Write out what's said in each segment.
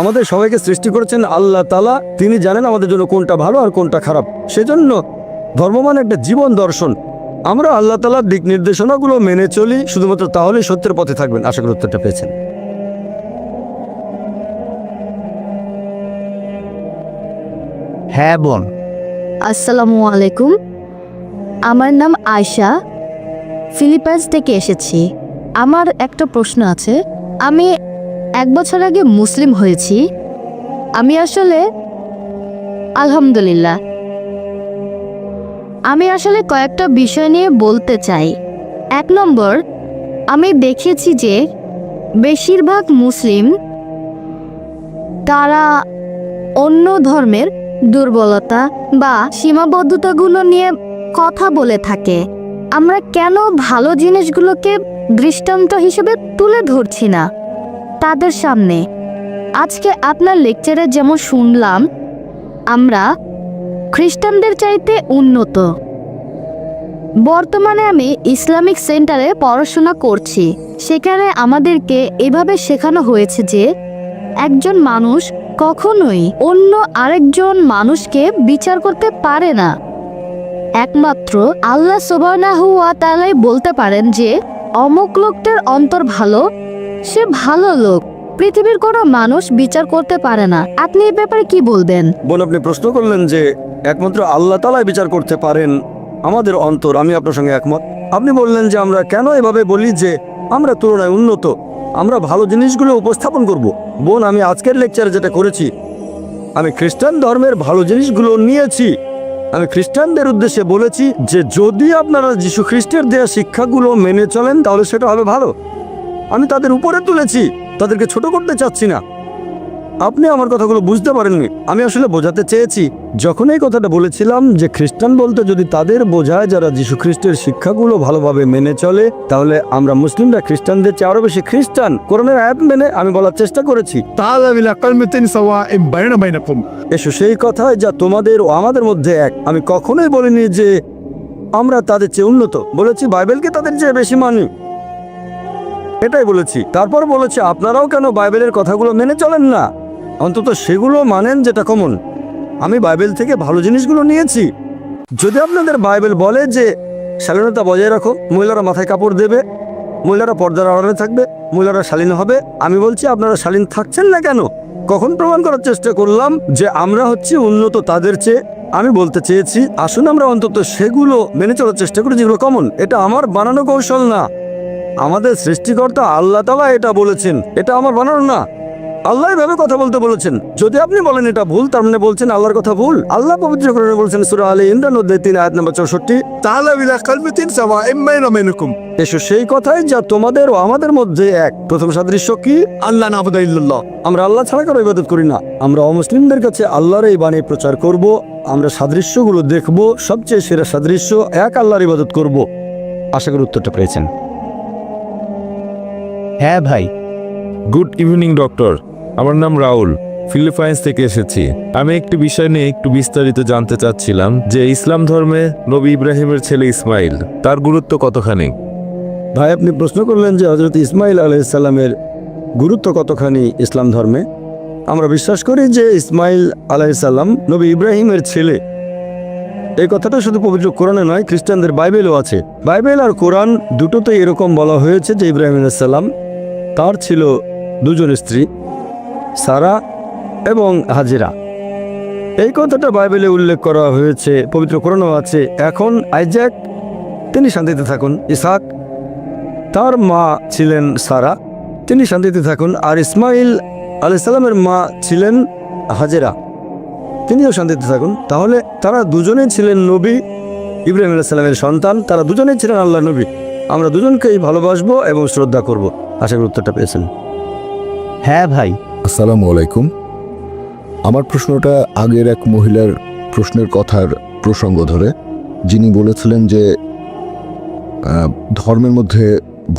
আমাদের সবাইকে সৃষ্টি করেছেন আল্লাহ তাআলা। তিনি জানেন আমাদের জন্য কোনটা ভালো আর কোনটা খারাপ। সেজন্য ধর্ম মানে একটা জীবন দর্শন। আমরা আল্লাহ তাআলার দিক নির্দেশনাগুলো মেনে চলি, শুধুমাত্র তাহলেই সত্যের পথে থাকবেন। আশা করি উত্তরটা পেয়েছেন। হ্যাঁ বোন। আসসালামু আলাইকুম। আমার নাম আয়শা, ফিলিপাইন্স থেকে এসেছি। আমার একটা প্রশ্ন আছে। আমি 1 বছর আগে মুসলিম হয়েছি। আমি আসলে আলহামদুলিল্লাহ আমি আসলে কয়েকটা বিষয় নিয়ে বলতে চাই। 1 নম্বর, আমি দেখেছি যে বেশিরভাগ মুসলিম তারা অন্য ধর্মের দুর্বলতা বা সীমাবদ্ধতাগুলো নিয়ে কথা বলে থাকে। আমরা কেন ভালো জিনিসগুলোকে দৃষ্টান্ত হিসেবে তুলে ধরছি না তাদের সামনে? আজকে আপনার লেকচারে যেমন শুনলাম, আমরা খ্রিস্টানদের চাইতে উন্নত। বর্তমানে আমি ইসলামিক সেন্টারে পড়াশোনা করছি। সেখানে আমাদেরকে এভাবে শেখানো হয়েছে যে একজন মানুষ কখনোই অন্য আরেকজন মানুষকে বিচার করতে পারে না। একমাত্র আল্লাহ সুবহানাহু ওয়া তাআলাই বলতে পারেন যে অমুক লোকটার অন্তর ভালো, সে ভালো লোক। পৃথিবীর কোনো মানুষ বিচার করতে পারে না। আপনি এই ব্যাপারে কি বলবেন? বোন, আপনি প্রশ্ন করলেন যে একমাত্র আল্লাহ তাআলাই বিচার করতে পারেন আমাদের অন্তর। আমি আপনার সঙ্গে একমত। আপনি বললেন যে আমরা কেন এভাবে বলি যে আমরা তুলনায় উন্নত, আমরা ভালো জিনিসগুলো উপস্থাপন করব। বোন, আমি আজকের লেকচারে যেটা করেছি, আমি খ্রিস্টান ধর্মের ভালো জিনিসগুলো নিয়েছি। আমি খ্রিস্টানদের উদ্দেশ্যে বলেছি যে যদি আপনারা যীশু খ্রিস্টের দেওয়া শিক্ষাগুলো মেনে চলেন তাহলে সেটা হবে ভালো। আমি তাদের উপরে তুলেছি, তাদেরকে ছোট করতে চাচ্ছি না। আপনি আমার কথাগুলো বুঝতে পারেননি। আমি আসলে বোঝাতে চেয়েছি, যখন এই কথাটা বলেছিলাম যে খ্রিস্টান বলতে যদি তাদের বোঝায় যারা যীশু খ্রিস্টের শিক্ষাগুলো ভালোভাবে মেনে চলে, তাহলে আমরা মুসলিমরা খ্রিস্টানদের চেয়ে আরো বেশি খ্রিস্টান। কোরআনের আয়াত মেনে আমি বলার চেষ্টা করেছি, تعالوا إلى كلمة سواء بيننا وبينكم। এসো সেই কথায় যা তোমাদের ও আমাদের মধ্যে এক। আমি কখনোই বলিনি যে আমরা তাদের চেয়ে উন্নত, বলেছি বাইবেলকে তাদের চেয়ে বেশি মানি, এটাই বলেছি। তারপর বলেছি আপনারাও কেন বাইবেলের কথাগুলো মেনে চলেন না, অন্তত সেগুলো মানেন যেটা কমন। আমি বাইবেল থেকে ভালো জিনিসগুলো নিয়েছি। যদি আপনাদের বাইবেল বলে যে শালীনতা বজায় রাখো, মহিলারা মাথায় কাপড় দেবে, মহিলারা পর্দার আড়ালে থাকবে, মহিলারা শালীন হবে, আমি বলছি আপনারা শালীন থাকছেন না কেন? কখন প্রমাণ করার চেষ্টা করলাম যে আমরা হচ্ছি উন্নত তাদের চেয়ে? আমি বলতে চেয়েছি আসুন আমরা অন্তত সেগুলো মেনে চলার চেষ্টা করি যেগুলো কমন। এটা আমার বানানো কৌশল না, আমাদের সৃষ্টিকর্তা আল্লাহ তাআলা এটা বলেছেন, এটা আমার বানানো না। আল্লাহ এভাবে কথা বলতে বলেছেন। যদি আপনি বলেন এটা ভুল, তার মানে বলছেন আল্লাহর কথা ভুল। আল্লাহ পবিত্র কোরআনে বলছেন সূরা আলে ইমরান অধ্যায় 3 আয়াত নম্বর 64, تعالوا إلى كلمة سواء بيننا وبينكم এসো সেই কথাই যা তোমাদের ও আমাদের মধ্যে এক। প্রথম সাদৃশ্য কি? ألا نعبد إلا الله। আমরা আল্লাহ ছাড়া কারো ইবাদত করি না। আমরা অমুসলিমদের কাছে আল্লাহর এই বাণী প্রচার করব। আমরা সাদৃশ্যগুলো দেখব, সবচেয়ে সেরা সাদৃশ্য এক আল্লাহর ইবাদত করব। আশা করি উত্তরটা পেয়েছেন। হ্যাঁ ভাই। গুড ইভিনিং ডক্টর, আমার নাম রাহুল, ফিলিপাইন্স থেকে এসেছি। আমি একটি বিষয় নিয়ে একটু বিস্তারিত জানতে চাচ্ছিলাম যে ইসলাম ধর্মে নবী ইব্রাহিমের ছেলে ইসমাইল, তার গুরুত্ব কতখানি? ভাই, আপনি প্রশ্ন করলেন যে হযরত ইসমাইল আলাইহিস সালামের গুরুত্ব কতখানি ইসলাম ধর্মে। আমরা বিশ্বাস করি যে ইসমাইল আলাইহিস সালাম নবী ইব্রাহিমের ছেলে। এই কথাটা শুধু পবিত্র কোরআনে নয়, খ্রিস্টানদের বাইবেলও আছে। বাইবেল আর কোরআন দুটোতেই এরকম বলা হয়েছে যে ইব্রাহিম আলাইহিস সালাম তার ছিল 2 জন স্ত্রী, সারা এবং হাজেরা। এই কথাটা বাইবেলে উল্লেখ করা হয়েছে, পবিত্র কোরআনও আছে। এখন আইজাক, তিনি শান্তিতে থাকুন। ইসহাক, তার মা ছিলেন সারা, তিনি শান্তিতে থাকুন। আর ইসমাইল আলাইহিস সালামের মা ছিলেন হাজেরা, তিনিও শান্তিতে থাকুন। তাহলে তারা দুজনেই ছিলেন নবী, ইব্রাহিম আলাইহিস সালামের সন্তান। তারা দুজনেই ছিলেন আল্লাহর নবী। আমরা দুজনকেই ভালোবাসবো এবং শ্রদ্ধা করব। আশা করি উত্তরটা পেয়েছেন। হ্যাঁ ভাই। আসসালামু আলাইকুম। আমার প্রশ্নটা আগের এক মহিলার প্রশ্নের কথার প্রসঙ্গ ধরে, যিনি বলেছিলেন যে ধর্মের মধ্যে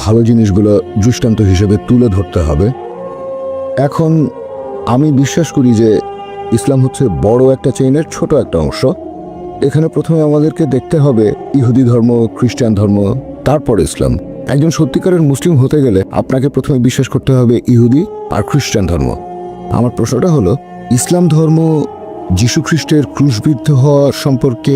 ভালো জিনিসগুলো দৃষ্টান্ত হিসেবে তুলে ধরতে হবে। এখন আমি বিশ্বাস করি যে ইসলাম হচ্ছে বড় একটা চেইনের ছোট একটা অংশ। এখানে প্রথমে আমাদেরকে দেখতে হবে ইহুদি ধর্ম, খ্রিস্টান ধর্ম, তারপর ইসলাম। একজন সত্যিকারের মুসলিম হতে গেলে আপনাকে প্রথমে বিশ্বাস করতে হবে ইহুদি আর খ্রিস্টান ধর্ম। আমার প্রশ্নটা হলো, ইসলাম ধর্ম যীশুখ্রিস্টের ক্রুশবিদ্ধ হওয়া সম্পর্কে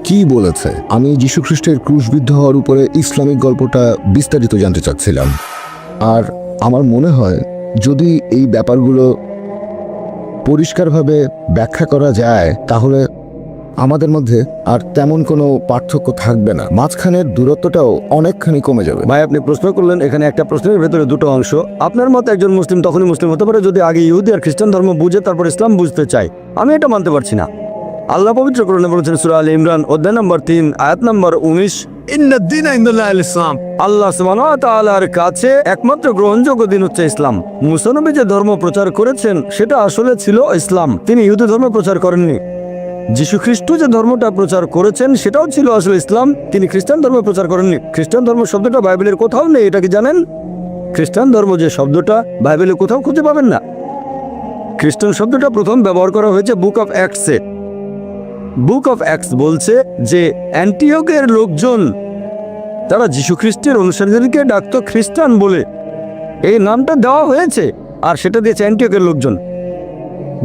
কি বলেছে? আমি যীশুখ্রিস্টের ক্রুশবিদ্ধ হওয়ার উপরে ইসলামিক গল্পটা বিস্তারিত জানতে চাচ্ছিলাম। আর আমার মনে হয় যদি এই ব্যাপারগুলো পরিষ্কারভাবে ব্যাখ্যা করা যায় তাহলে আমাদের মধ্যে আর তেমন কোনো পার্থক্য থাকবে না, মাঝখানের দূরত্বটাও অনেকখানি কমে যাবে। ভাই আপনি প্রশ্ন করলেন, এখানে একটা প্রশ্নের ভেতরে দুটো অংশ। আপনার মতে একজন মুসলিম তখনই মুসলিম হতে পারে যদি আগে ইহুদি আর খ্রিস্টান ধর্ম বুঝে তারপর ইসলাম বুঝতে চায়। আমি এটা মানতে পারছি না। আল্লাহ পবিত্র কোরআনে বলেছেন সূরা আলে ইমরান অধ্যায় নম্বর 3 আয়াত নম্বর 19, إن الدين عند الله الإسلام। আল্লাহ সুবহানাহু ওয়া তাআলার কাছে একমাত্র গ্রহণযোগ্য দিন হচ্ছে ইসলাম। মুসা নবী যে ধর্ম প্রচার করেছেন সেটা আসলে ছিল ইসলাম, তিনি ইহুদি ধর্ম প্রচার করেননি। যীশু খ্রিস্ট যে ধর্মটা প্রচার করেছেন সেটাও ছিল আসলে ইসলাম, তিনি খ্রিস্টান ধর্ম প্রচার করেননি। খ্রিস্টান ধর্ম শব্দটা বাইবেলের কোথাও নেই, এটা কি জানেন? খ্রিস্টান ধর্ম যে শব্দটা বাইবেলে কোথাও খুঁজে পাবেন না। খ্রিস্টান শব্দটা প্রথম ব্যবহার করা হয়েছে বুক অফ অ্যাক্টসে। বুক অফ অ্যাক্টস বলছে যে অ্যান্টিওকের লোকজন তারা যীশু খ্রিস্টের অনুসারীদেরকে ডাকতো খ্রিস্টান বলে, এই নামটা দেওয়া হয়েছে আর সেটা দিয়েছে অ্যান্টিওকের লোকজন।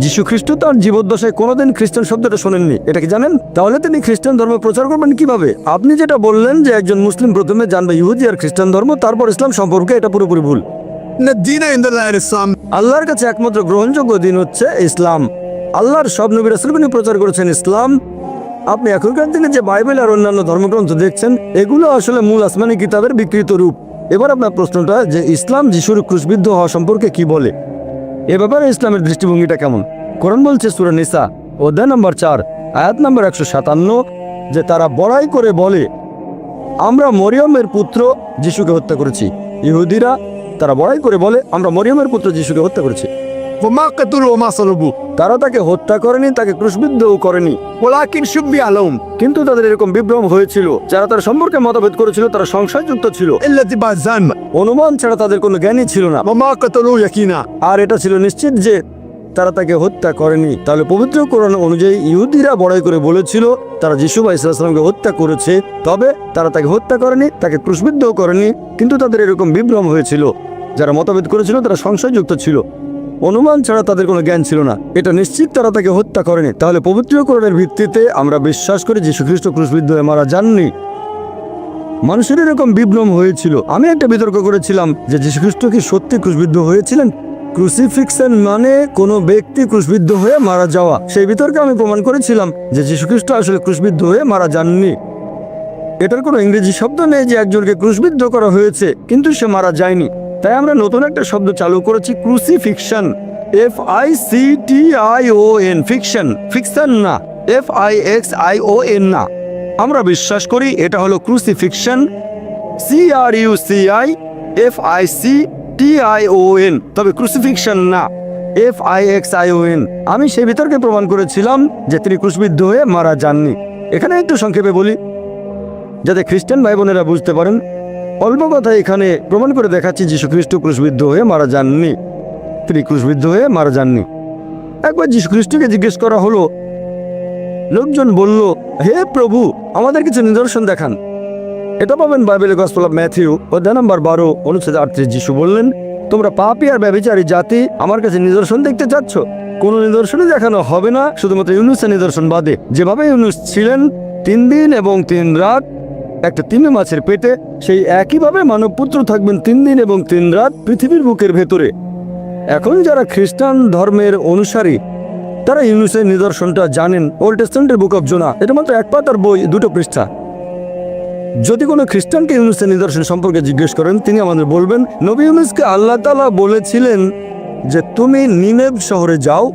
যীশু খ্রিস্ট তার জীবদ্দশায় কোনোদিন খ্রিস্টান শব্দটা শোনেননি, এটা কি জানেন? তাহলে তিনি খ্রিস্টান ধর্ম প্রচার করবেন কিভাবে? আপনি যেটা বললেন যে একজন মুসলিম প্রথমে জানবে ইহুদি আর খ্রিস্টান ধর্ম তারপর ইসলাম সম্পর্কে, এটা পুরোপুরি ভুল। إن الدين عند الله الإسلام। আল্লাহর কাছে একমাত্র গ্রহণযোগ্য দিন হচ্ছে ইসলাম। আল্লাহর সব নবী রাসূলগণ প্রচার করেছেন ইসলাম। আপনি এখনকার দিনে যে বাইবেল আর অন্যান্য ধর্মগ্রন্থ দেখছেন এগুলো আসলে মূল আসমানি কিতাবের বিকৃত রূপ। এবার আপনার প্রশ্নটা যে ইসলাম যিশুর ক্রুশবিদ্ধ হওয়া সম্পর্কে কি বলে, এ ব্যাপারে ইসলামের দৃষ্টিভঙ্গিটা কেমন? কোরআন বলছে সূরা নিসা অধ্যায় নম্বর 4 আয়াত নম্বর 157 যে তারা বড়াই করে বলে আমরা মরিয়মের পুত্র যিশুকে হত্যা করেছি। ইহুদিরা তারা বড়াই করে বলে আমরা মরিয়মের পুত্র যিশুকে হত্যা করেছি। وما قتلوا وما صلبوا তারা তাকে হত্যা করেনি, তাকে ক্রুশবিদ্ধও করেনি, ولكن شبه لهم কিন্তু তাদের এরকম বিভ্রম হয়েছিল। যারা তার সম্পর্কে মতভেদ করেছিল তারা সংশয়যুক্ত ছিল, إلا اتباع الظن অনুমান ছাড়া তাদের কোনো জ্ঞানই ছিল না। وما قتلوا يقينا। আর এটা ছিল নিশ্চিত যে তারা তাকে হত্যা করেনি। তাহলে পবিত্র কোরআন অনুযায়ী ইহুদিরা বড়াই করে বলেছিল তারা যিশু আলাইহিস সালামকে হত্যা করেছে, তবে তারা তাকে হত্যা করেনি, তাকে ক্রুশবিদ্ধও করেনি, কিন্তু তাদের এরকম বিভ্রম হয়েছিল। যারা মতভেদ করেছিল তারা সংশয়যুক্ত ছিল, অনুমান ছাড়া তাদের কোনো জ্ঞান ছিল না। এটা নিশ্চিত তারা তাকে হত্যা করেনি। তাহলে পবিত্র কোরআনের ভিত্তিতে আমরা বিশ্বাস করি যীশু খ্রিস্ট ক্রুশবিদ্ধ হয়ে মারা যাননি। মানুষের এরকম বিভ্রম হয়েছিল। আমি একটা বিতর্ক করেছিলাম যে যীশু খ্রিস্ট কি সত্যি ক্রুশবিদ্ধ হয়েছিলেন? ক্রুসিফিক্সন মানে কোনো ব্যক্তি ক্রুশবিদ্ধ হয়ে মারা যাওয়া। সেই বিতর্কে আমি প্রমাণ করেছিলাম যে যীশু খ্রিস্ট আসলে ক্রুশবিদ্ধ হয়ে মারা যাননি। এটার কোনো ইংরেজি শব্দ নেই যে একজনকে ক্রুশবিদ্ধ করা হয়েছে কিন্তু সে মারা যায়নি। তাই আমরা নতুন একটা শব্দ চালু করেছি, ক্রুসিফিকশন। FICTION, ফিকশন, ফিকশন না, FIXION না। আমরা বিশ্বাস করি এটা হলো ক্রুসিফিকশন, CRUCIFICTION, তবে ক্রুসিফিকশন না, FIXION। আমি সেই বিতর্কে প্রমাণ করেছিলাম যে তিনি ক্রুশবিদ্ধ হয়ে মারা যাননি। এখানে একটু সংক্ষেপে বলি যাতে খ্রিস্টান ভাই বোনেরা বুঝতে পারেন। অল্প কথা এখানে প্রমাণ করে দেখাচ্ছি যীশু খ্রিস্ট ক্রুশবিদ্ধ হয়ে মারা যাননি, তিনি ক্রুশবিদ্ধ হয়ে মারা যাননি। একবার যীশু খ্রিস্টকে জিজ্ঞেস করা হলো, লোকজন বলল হে প্রভু আমাদের কিছু নিদর্শন দেখান। এটা পাবেন বাইবেলের গসপেল অফ ম্যাথিউ অধ্যায় নম্বর 12 অনুচ্ছেদ 38। যীশু বললেন তোমরা পাপী আর ব্যভিচারী জাতি আমার কাছে নিদর্শন দেখতে চাচ্ছ? কোনো নিদর্শনই দেখানো হবে না শুধুমাত্র ইউনুসের নিদর্শন বাদে। যেভাবে ইউনুস ছিলেন 3 দিন এবং 3 রাত একটা তিমি মাছের পেটে, সেই একইভাবে মানবপুত্র থাকবেন 3 দিন এবং 3 রাত পৃথিবীর বুকের ভেতরে। এখন যারা খ্রিস্টান ধর্মের অনুসারী তারা ইউনুসের নিদর্শনটা জানেন। ওল্ড টেস্টামেন্টের বুক অফ জোনা, এটা মাত্র 1 পাতার বই, 2 পৃষ্ঠা। যদি কোনো খ্রিস্টানকে ইউনুসের নিদর্শন সম্পর্কে জিজ্ঞেস করেন তিনি আমাদের বলবেন নবী ইউনুসকে আল্লাহ তাআলা বলেছিলেন যে তুমি নিনেভ শহরে যাও,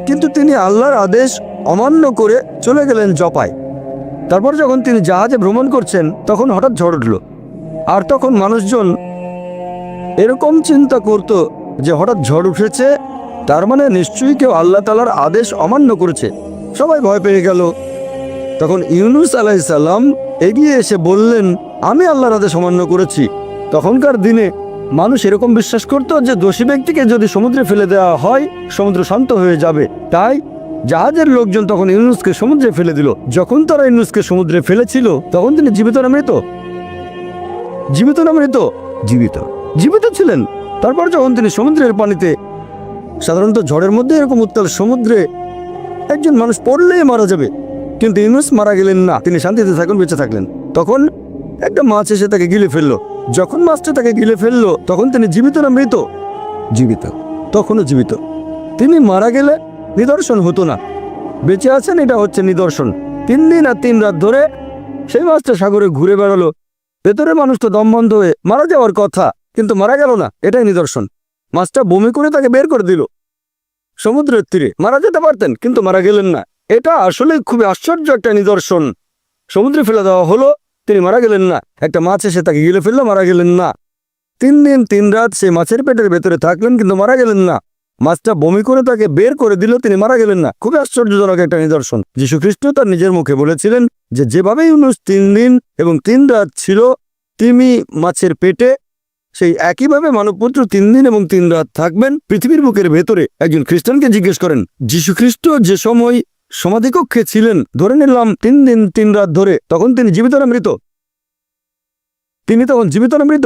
কিন্তু তিনি আল্লাহর আদেশ অমান্য করে চলে গেলেন জপায়। তারপর যখন তিনি জাহাজে ভ্রমণ করছেন তখন হঠাৎ ঝড় উঠল, আর তখন মানুষজন এরকম চিন্তা করত যে হঠাৎ ঝড় উঠেছে, তার মানে নিশ্চয়ই কেউ আল্লাহ তাআলার আদেশ অমান্য করেছে। সবাই ভয় পেয়ে গেল। তখন ইউনুস আলাইহিস সালাম এগিয়ে এসে বললেন আমি আল্লাহর আদেশ অমান্য করেছি। তখনকার দিনে মানুষ এরকম বিশ্বাস করত যে দোষী ব্যক্তিকে যদি সমুদ্রে ফেলে দেওয়া হয় সমুদ্র শান্ত হয়ে যাবে। তাই জাহাজের লোকজন তখন ইউনুসকে সমুদ্রে ফেলে দিল। যখন তারা ইউনুসকে সমুদ্রে ফেলেছিল তখন তিনি জীবিত না মৃত? জীবিত না মৃত? জীবিত, জীবিত ছিলেন। তারপর যখন তিনি সমুদ্রের পানিতে সাধারণত ঝড়ের মধ্যে এরকম উত্তাল সমুদ্রে একজন মানুষ পড়লেই মারা যাবে, কিন্তু ইউনুস মারা গেলেন না, তিনি শান্তিতে থাকুন, বেঁচে থাকলেন। তখন একটা মাছ এসে তাকে গিলে ফেললো। যখন মাছটা তাকে গিলে ফেললো তখন তিনি জীবিত না মৃত? জীবিত। তখনও জীবিত। তিনি মারা গেলে নিদর্শন হতো না, বেঁচে আছেন এটা হচ্ছে নিদর্শন। 3 দিন আর 3 রাত ধরে সেই মাছটা সাগরে ঘুরে বেড়ালো, ভেতরে মানুষ তো দম বন্ধ হয়ে মারা যাওয়ার কথা, কিন্তু মারা গেল না, এটাই নিদর্শন। মাছটা বমি করে তাকে বের করে দিল সমুদ্রের তীরে, মারা যেতে পারতেন কিন্তু মারা গেলেন না। এটা আসলে খুবই আশ্চর্য একটা নিদর্শন। সমুদ্রে ফেলে দেওয়া হলো, তিনি মারা গেলেন না। একটা মাছ এসে তাকে গিলে ফেললো, মারা গেলেন না। 3 দিন 3 রাত সেই মাছের পেটের ভেতরে থাকলেন কিন্তু মারা গেলেন না। মাছটা বমি করে তাকে বের করে দিল, তিনি মারা গেলেন না। খুবই আশ্চর্যজনক একটা নিদর্শন। যীশু খ্রিস্ট তার নিজের মুখে বলেছিলেন যে যেভাবে ইউনুস 3 দিন এবং 3 রাত ছিল তিনি মাছের পেটে, সেই একইভাবে মানবপুত্র 3 দিন এবং 3 রাত থাকবেন পৃথিবীর বুকের ভেতরে। একজন খ্রিস্টানকে জিজ্ঞেস করেন যীশু খ্রিস্ট যে সময় সমাধিকক্ষে ছিলেন, ধরে নিলাম 3 দিন 3 রাত ধরে, তখন তিনি জীবিত না মৃত? তিনি তখন জীবিত না মৃত?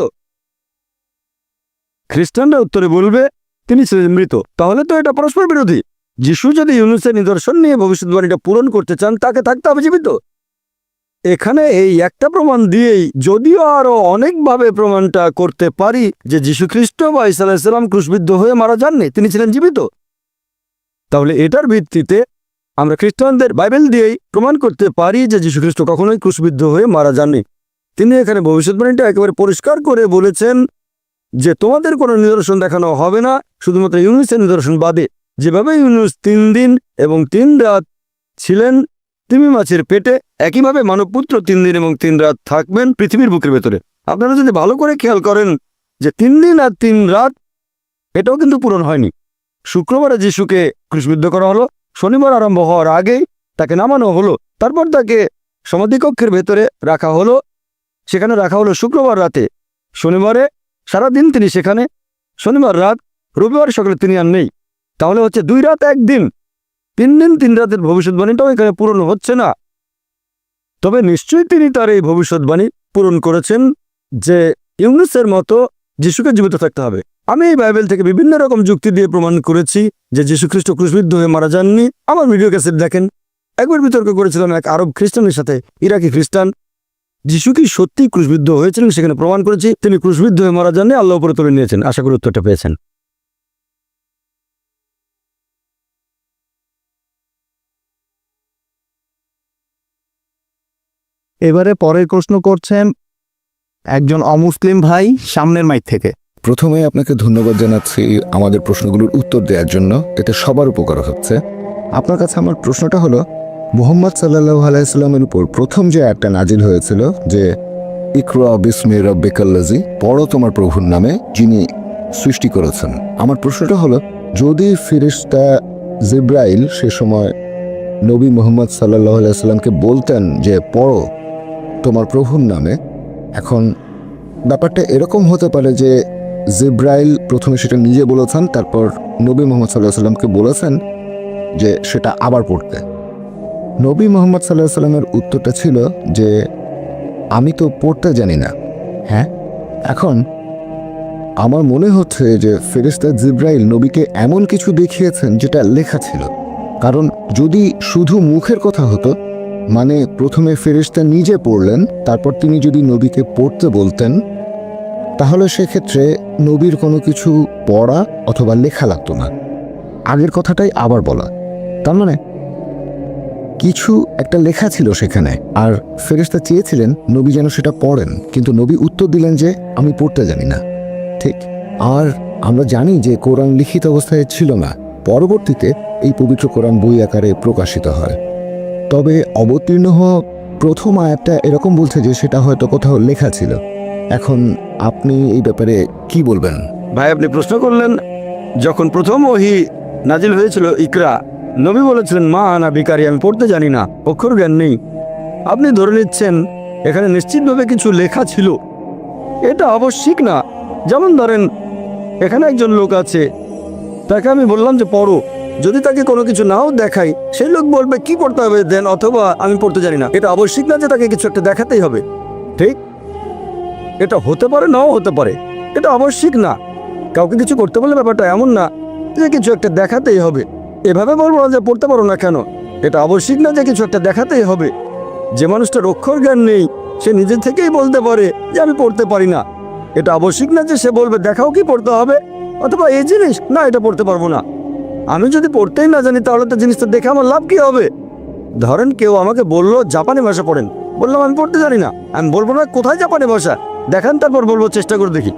খ্রিস্টানরা উত্তরে বলবে তিনি ছিলেন মৃত। তাহলে তো এটা পরস্পর বিরোধী। যিশু যদি ইউনুসের নিদর্শন নিয়ে ভবিষ্যৎবাণীটা পূরণ করতে চান, তাকে থাকতে হবে জীবিত। এখানে এই একটা প্রমাণ দিয়েই, যদিও আরো অনেকভাবে প্রমাণটা করতে পারি যে যীশু খ্রিস্ট বা ঈসা আলাইহিস সালাম ক্রুশবিদ্ধ হয়ে মারা যাননি, তিনি ছিলেন জীবিত, তাহলে এটার ভিত্তিতে আমরা খ্রিস্টানদের বাইবেল দিয়েই প্রমাণ করতে পারি যে যীশু খ্রিস্ট কখনোই ক্রুশবিদ্ধ হয়ে মারা যাননি। তিনি এখানে ভবিষ্যৎবাণীটা একেবারে পরিষ্কার করে বলেছেন যে তোমাদের কোনো নিদর্শন দেখানো হবে না, শুধুমাত্র ইউনুসের নিদর্শন বাদে। যেভাবে ইউনুস 3 দিন এবং 3 রাত ছিলেন তিমি মাছের পেটে, একইভাবে মানবপুত্র 3 দিন এবং 3 রাত থাকবেন পৃথিবীর বুকের ভেতরে। আপনারা যদি ভালো করে খেয়াল করেন যে 3 দিন আর 3 রাত এটাও কিন্তু পূরণ হয়নি। শুক্রবারে যিশুকে ক্রুশবিদ্ধ করা হলো, শনিবার আরম্ভ হওয়ার আগেই তাকে নামানো হলো, তারপর তাকে সমাধিকক্ষের ভেতরে রাখা হলো, সেখানে রাখা হলো শুক্রবার রাতে। শনিবারে সারাদিন তিনি সেখানে, শনিবার রাত, রবিবার সকালে তিনি আর নেই। তাহলে হচ্ছে 2 রাত 1 দিন, 3 দিন 3 রাতের ভবিষ্যৎবাণীটাও এখানে পূরণ হচ্ছে না। তবে নিশ্চয়ই তিনি তার এই ভবিষ্যৎবাণী পূরণ করেছেন যে ইউনুসের মতো যিশুকে জীবিত থাকতে হবে। আমি এই বাইবেল থেকে বিভিন্ন রকম যুক্তি দিয়ে প্রমাণ করেছি যে যীশু খ্রিস্ট ক্রুশবিদ্ধ হয়ে মারা যাননি। আমার ভিডিও ক্যাসেট দেখেন। একবার বিতর্ক করেছিলাম এক আরব খ্রিস্টানের সাথে, ইরাকি খ্রিস্টান। যিশু কি সত্যি ক্রুশবিদ্ধ হয়েছিলেন সেখানে প্রমাণ করেছি তিনি ক্রুশবিদ্ধ হয়ে মারা যাননি, আল্লাহ উপরে তুলে নিয়েছেন। আশা করি উত্তরটা পেয়েছেন। এবারে পরের প্রশ্ন করছেন একজন অমুসলিম ভাই সামনের মাইক থেকে। প্রথমে আপনাকে ধন্যবাদ জানাচ্ছি আমাদের প্রশ্নগুলোর উত্তর দেওয়ার জন্য, এতে সবার উপকার হচ্ছে। আপনার কাছে আমার প্রশ্নটা হলো, মুহাম্মদ সাল্লাল্লাহু আলাইহি সাল্লামের উপর প্রথম যে আয়াতটা নাজিল হয়েছিল যে ইকরা বিসমি রাব্বিকাল্লাযী, পড়ো তোমার প্রভুর নামে যিনি সৃষ্টি করেছেন, আমার প্রশ্নটা হলো যদি ফেরেশতা জিব্রাইল সে সময় নবী মুহাম্মদ সাল্লাল্লাহু আলাইহি সাল্লামকে বলতেন যে পড়ো তোমার প্রভুর নামে, এখন ব্যাপারটা এরকম হতে পারে যে জিব্রাইল প্রথমে সেটা নিজে বলেছেন, তারপর নবী মুহাম্মদ সাল্লাল্লাহু আলাইহি সাল্লামকে বলেছেন যে সেটা আবার পড়তে। নবী মুহাম্মদ সাল্লাল্লাহু আলাইহি সাল্লামের উত্তরটা ছিল যে আমি তো পড়তে জানি না। হ্যাঁ, এখন আমার মনে হচ্ছে যে ফেরেশতা জিব্রাইল নবীকে এমন কিছু দেখিয়েছেন যেটা লেখা ছিল। কারণ যদি শুধু মুখের কথা হতো, মানে প্রথমে ফেরেশতা নিজে পড়লেন, তারপর তিনি যদি নবীকে পড়তে বলতেন, তাহলে সেক্ষেত্রে নবীর কোনো কিছু পড়া অথবা লেখা লাগতো না। আগের কথাটাই আবার বলা, তার মানে কিছু একটা লেখা ছিল সেখানে, আর ফেরেশতা চেয়েছিলেন নবী যেন সেটা পড়েন, কিন্তু নবী উত্তর দিলেন যে আমি পড়তে জানি না। ঠিক। আর আমরা জানি যে কোরআন লিখিত অবস্থায় ছিল না, পরবর্তীতে এই পবিত্র কোরআন বই আকারে প্রকাশিত হয়। তবে অবতীর্ণ হওয়া প্রথম আয়াতটা এরকম বলছে যে সেটা হয়তো কোথাও লেখা ছিল। এখন আপনি এই ব্যাপারে কি বলবেন? ভাই, আপনি প্রশ্ন করলেন যখন প্রথম ওহী নাজিল হয়েছিল ইকরা, নবী বলেছিলেন মা আনা বিকারি, আমি পড়তে জানি না, অক্ষর জ্ঞান নেই। আপনি ধরে নিচ্ছেন এখানে নিশ্চিতভাবে কিছু লেখা ছিল, এটা আবশ্যিক না। যেমন ধরেন এখানে একজন লোক আছে, তাকে আমি বললাম যে পড়ো, যদি তাকে কোনো কিছু নাও দেখাই, সেই লোক বলবে কি পড়তে হবে দেন, অথবা আমি পড়তে জানি না। এটা আবশ্যিক না যে তাকে কিছু একটা দেখাতেই হবে। ঠিক, এটা হতে পারে নাও হতে পারে, এটা আবশ্যিক না। কাউকে কিছু করতে বললে ব্যাপারটা এমন না যে কিছু একটা দেখাতেই হবে। এভাবে বলবো না যে পড়তে পারো না কেন, এটা আবশ্যিক না যে কিছু একটা দেখাতেই হবে। যে মানুষটার অক্ষর জ্ঞান নেই সে নিজে থেকেই বলতে পারে যে আমি পড়তে পারি না। এটা আবশ্যিক না যে সে বলবে দেখাও কি পড়তে হবে, অথবা এই জিনিস না এটা পড়তে পারবো না। আমি যদি পড়তেই না জানি তাহলে তো জিনিসটা দেখে আমার লাভ কি হবে? ধরেন কেউ আমাকে বললো জাপানি ভাষা পড়েন, বললাম আমি পড়তে জানি না, আমি বলবো না কোথায় জাপানি ভাষা দেখান, তারপর বলবো চেষ্টা করে দেখি।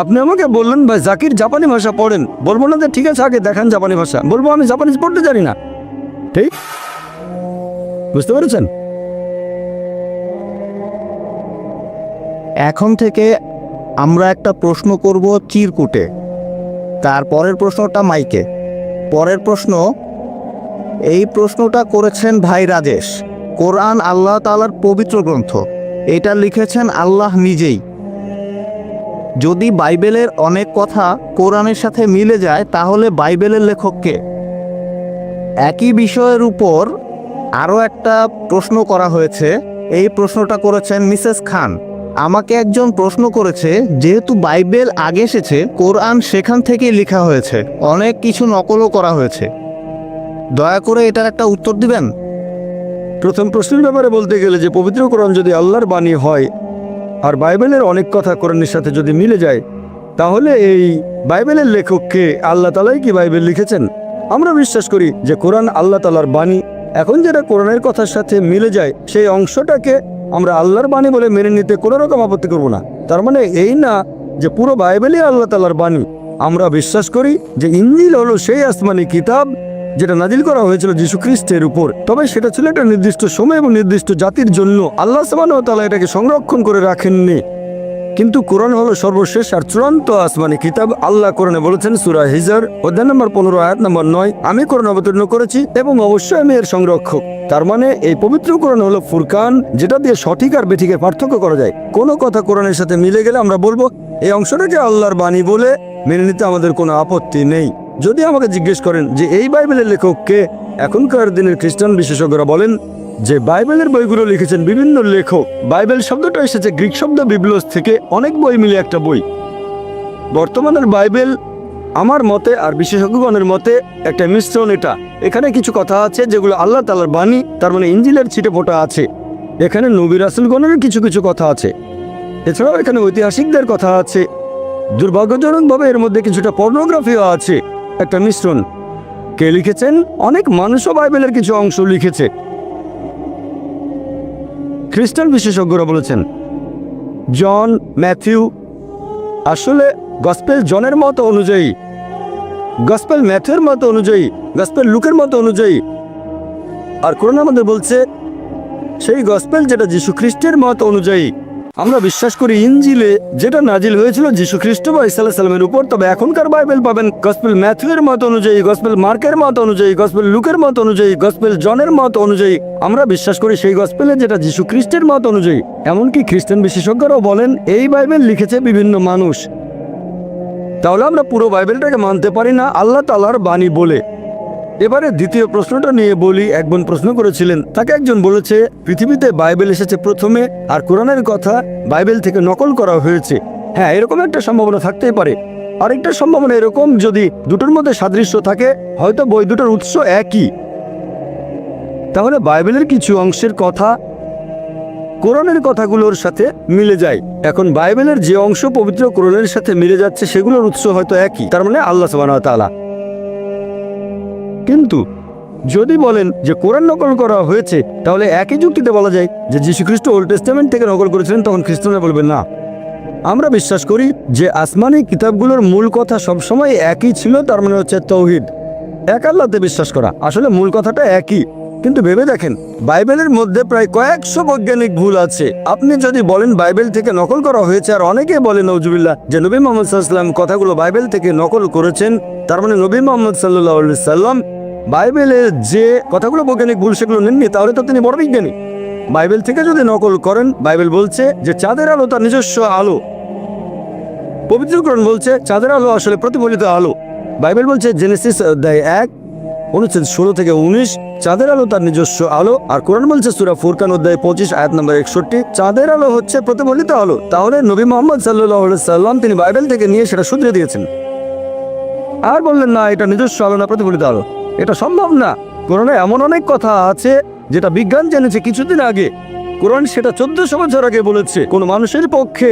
আপনি আমাকে বললেন ভাই জাকির জাপানি ভাষা পড়েন, বলবো না যে ঠিক আছে আগে দেখান জাপানি ভাষা, বলবো আমি জাপানিজ পড়তে জানি না। ঠিক বুঝতে পেরেছেন? এখন থেকে আমরা একটা প্রশ্ন করব চিরকুটে, তারপরের প্রশ্নটা মাইকে। পরের প্রশ্ন, এই প্রশ্নটা করেছেন ভাই রাজেশ। কোরআন আল্লাহ তাআলার পবিত্র গ্রন্থ, এটা লিখেছেন আল্লাহ নিজেই। যদি বাইবেলের অনেক কথা কোরআনের সাথে মিলে যায় তাহলে বাইবেলের লেখক কে? একই বিষয়ের উপর আরও একটা প্রশ্ন করা হয়েছে। এই প্রশ্নটা করেছেন মিসেস খান। আমাকে একজন প্রশ্ন করেছে, যেহেতু বাইবেল আগে এসেছে, কোরআন সেখান থেকেই লেখা হয়েছে, অনেক কিছু নকলও করা হয়েছে, দয়া করে এটার একটা উত্তর দিবেন। প্রথম প্রশ্নের ব্যাপারে বলতে গেলে যে পবিত্র কোরআন যদি আল্লাহর বাণী হয় আর বাইবেলের অনেক কথা কোরআনের সাথে যদি মিলে যায়, তাহলে এই বাইবেলের লেখককে আল্লাহ তাআলাই কি বাইবেল লিখেছেন? আমরা বিশ্বাস করি যে কোরআন আল্লাহ তাআলার বাণী। এখন যেটা কোরআনের কথার সাথে মিলে যায় সেই অংশটাকে আমরা আল্লাহর বাণী বলে মেনে নিতে কোনো রকম আপত্তি করব না। তার মানে এই না যে পুরো বাইবেলই আল্লাহ তাআলার বাণী। আমরা বিশ্বাস করি যে ইনজিল হলো সেই আসমানি কিতাব যেটা নাজিল করা হয়েছিল যীশু খ্রিস্টের উপর, তবে সেটা ছিল একটা নির্দিষ্ট সময় এবং নির্দিষ্ট জাতির জন্য। আল্লাহ সুবহানাহু ওয়া তাআলা এটাকে সংরক্ষণ করে রাখেননি। কিন্তু কোরআন হলো সর্বশেষ আর চূড়ান্ত আসমানি কিতাব। আল্লাহ কোরআনে বলেছেন সূরা হিজর অধ্যায় নম্বর 15 আয়াত নম্বর 9, আমি কোরআন অবতীর্ণ করেছি এবং অবশ্যই আমি এর সংরক্ষক। তার মানে এই পবিত্র কোরআন হলো ফুরকান, যেটা দিয়ে সঠিক আর বেঠিকের পার্থক্য করা যায়। কোনো কথা কোরআনের সাথে মিলে গেলে আমরা বলবো এই অংশটাকে আল্লাহর বাণী বলে মেনে নিতে আমাদের কোনো আপত্তি নেই। যদি আমাকে জিজ্ঞেস করেন যে এই বাইবেলের লেখককে, এখনকার দিনের খ্রিস্টান বিশেষজ্ঞরা বলেন যে বাইবেলের বইগুলো লিখেছেন বিভিন্ন লেখক। বাইবেল শব্দটা এসেছে গ্রিক শব্দ বিবলোস থেকে, অনেক বই মিলে একটা বই। বর্তমানের বাইবেল আমার মতে আর বিশেষজ্ঞগণের মতে একটা মিশ্রণ। এখানে কিছু কথা আছে যেগুলো আল্লাহ তাআলার বাণী, তার মানে ইনজিলের ছিটে ফোঁটা আছে। এখানে নবী রাসূলগণের কিছু কিছু কথা আছে, এছাড়াও এখানে ঐতিহাসিকদের কথা আছে। দুর্ভাগ্যজনকভাবে এর মধ্যে কিছুটা পর্নোগ্রাফিও আছে। একটা মিশ্রণ। কে লিখেছেন? অনেক মানুষও বাইবেলের কিছু অংশ লিখেছে। খ্রিস্টান বিশেষজ্ঞরা বলেছেন জন, ম্যাথিউ, আসলে গসপেল জনের মত অনুযায়ী, গসপেল ম্যাথিউর মত অনুযায়ী, গসপেল লুকের মত অনুযায়ী। আর কোরআন আমাদের বলছে সেই গসপেল যেটা যীশু খ্রিস্টের মত অনুযায়ী। আমরা বিশ্বাস করি ইনজিলে যেটা নাজিল হয়েছিল যীশু খ্রিস্ট বা ঈসা আলাইহিস সালামের উপর, তবে এখনকার বাইবেল পাবেন গসপেল ম্যাথিউর মত অনুযায়ী, গসপেল মার্কের মত অনুযায়ী, গসপেল লুকের মত অনুযায়ী, গসপেল জনের মত অনুযায়ী। আমরা বিশ্বাস করি সেই গসপেলে যেটা যীশু খ্রিস্টের মত অনুযায়ী। এমনকি খ্রিস্টান বিশেষজ্ঞরাও বলেন এই বাইবেল লিখেছে বিভিন্ন মানুষ। তাহলে আমরা পুরো বাইবেলটাকে মানতে পারি না আল্লাহ তাআলার বাণী বলে। এবারে দ্বিতীয় প্রশ্নটা নিয়ে বলি। এক বোন প্রশ্ন করেছিলেন, তাকে একজন বলেছে পৃথিবীতে বাইবেল এসেছে প্রথমে আর কোরআনের কথা বাইবেল থেকে নকল করা হয়েছে। হ্যাঁ, এরকম একটা সম্ভাবনা থাকতেই পারে। আরেকটা সম্ভাবনা এরকম, যদি দুটোর মধ্যে সাদৃশ্য থাকে, হয়তো বই দুটোর উৎস একই, তাহলে বাইবেলের কিছু অংশের কথা কোরআনের কথাগুলোর সাথে মিলে যায়। এখন বাইবেলের যে অংশ পবিত্র কোরআনের সাথে মিলে যাচ্ছে সেগুলোর উৎস হয়তো একই, তার মানে আল্লাহ সুবহানাহু ওয়া তাআলা। কিন্তু যদি বলেন যে কোরআন নকল করা হয়েছে, তাহলে একই যুক্তিতে বলা যায় যে যীশু খ্রিস্ট ওল্ড টেস্টামেন্ট থেকে নকল করেছিলেন, তখন খ্রিস্টানরা বলবে না। আমরা বিশ্বাস করি যে আসমানি কিতাবগুলোর মূল কথা সবসময় একই ছিল, তার মানে হচ্ছে তাওহীদ, এক আল্লাহতে বিশ্বাস করা। আসলে মূল কথাটা একই, কিন্তু ভেবে দেখেন বাইবেলের মধ্যে প্রায় কয়েকশো বৈজ্ঞানিক ভুল আছে। আপনি যদি বলেন বাইবেল থেকে নকল করা হয়েছে, আর অনেকে বলে নাউজুবিল্লাহ যে নবী মুহাম্মদ সাল্লাল্লাহু আলাইহি ওয়াসাল্লাম কথাগুলো বাইবেল থেকে নকল করেছেন, তার মানে নবী মুহাম্মদ সাল্লাল্লাহু আলাইহি ওয়াসাল্লাম বাইবেলের যে কথাগুলো বৈজ্ঞানিক ভুল সেগুলো নেননি, তাহলে তো তিনি বড় বিজ্ঞানী। বাইবেল থেকে যদি নকল করেন, বাইবেল বলছে যে চাঁদের আলো তার নিজস্ব আলো, পবিত্র কোরআন বলছে চাঁদের আলো আসলে প্রতিফলিত আলো। বাইবেল বলছে জেনেসিস অধ্যায় 1 অনুচ্ছেদ 16 থেকে 19 চাঁদের আলো তার নিজস্ব আলো, আর কোরআন বলছে সূরা ফুরকান অধ্যায় 25 আয়াত নম্বর 61 চাঁদের আলো হচ্ছে প্রতিফলিত আলো। তাহলে নবী মুহাম্মদ সাল্লাল্লাহু আলাইহি ওয়াসাল্লাম তিনি বাইবেল থেকে নিয়ে সেটা শুধরে দিয়েছেন। আর বললেন না এটা নিজস্ব আলো না প্রতিফলিত আলো, এটা সম্ভব না। কোরআনে এমন অনেক কথা আছে যেটা বিজ্ঞান জেনেছে কিছুদিন আগে, কোরআন সেটা 1400 বছর আগে বলেছে। কোনো মানুষের পক্ষে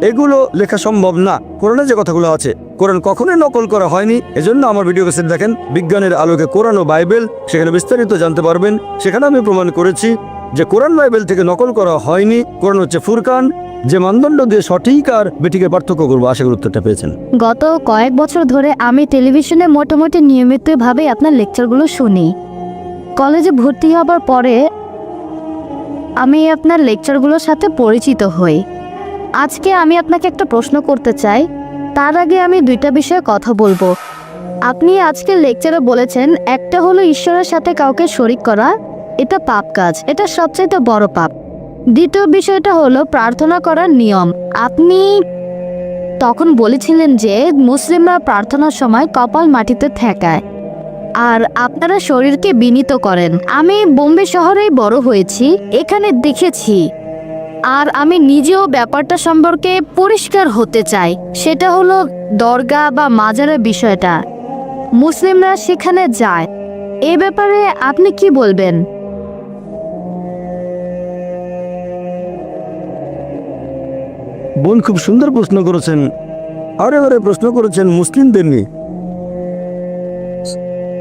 এগুলো লেখা সম্ভব না। কোরআনে যে কথাগুলো আছে কোরআন কখনোই নকল করা হয়নি। এজন্য আমার ভিডিও ক্যাসেট দেখেন বিজ্ঞানের আলোকে কোরআন ও বাইবেল, সেখানে বিস্তারিত জানতে পারবেন। সেখানে আমি প্রমাণ করেছি যে কোরআন বাইবেল থেকে নকল করা হয়নি। কোরআন হচ্ছে ফুরকান, যে মানদণ্ড দিয়ে সঠিক আর বেঠিকের পার্থক্য করবো। আশা করি উত্তরটা পেয়েছেন। গত কয়েক বছর ধরে আমি টেলিভিশনে মোটামুটি নিয়মিতভাবে আপনার লেকচারগুলো শুনি। কলেজে ভর্তি হবার পরে আমি আপনার লেকচারগুলোর সাথে পরিচিত হই। আজকে আমি আপনাকে একটা প্রশ্ন করতে চাই, তার আগে আমি দুইটা বিষয়ে কথা বলবো। আপনি আজকের লেকচারে বলেছেন একটা হলো ঈশ্বরের সাথে কাউকে শরিক করা, এটা পাপ কাজ, এটা সবচাইতে বড় পাপ। দ্বিতীয় বিষয়টা হলো প্রার্থনা করার নিয়ম। আপনি তখন বলেছিলেন যে মুসলিমরা প্রার্থনার সময় কপাল মাটিতে ঠেকায় আর আপনারা শরীরকে বিনীত করেন। আমি বোম্বে শহরেই বড় হয়েছি, এখানে দেখেছি, আর আমি নিজেও ব্যাপারটা সম্পর্কে পরিষ্কার হতে চাই। সেটা হলো দরগা বা মাজারের বিষয়টা, মুসলিমরা সেখানে যায়, এ ব্যাপারে আপনি কি বলবেন? বোন খুব সুন্দর প্রশ্ন করেছেন, আরে আরে প্রশ্ন করেছেন মুসলিমদের নিয়ে,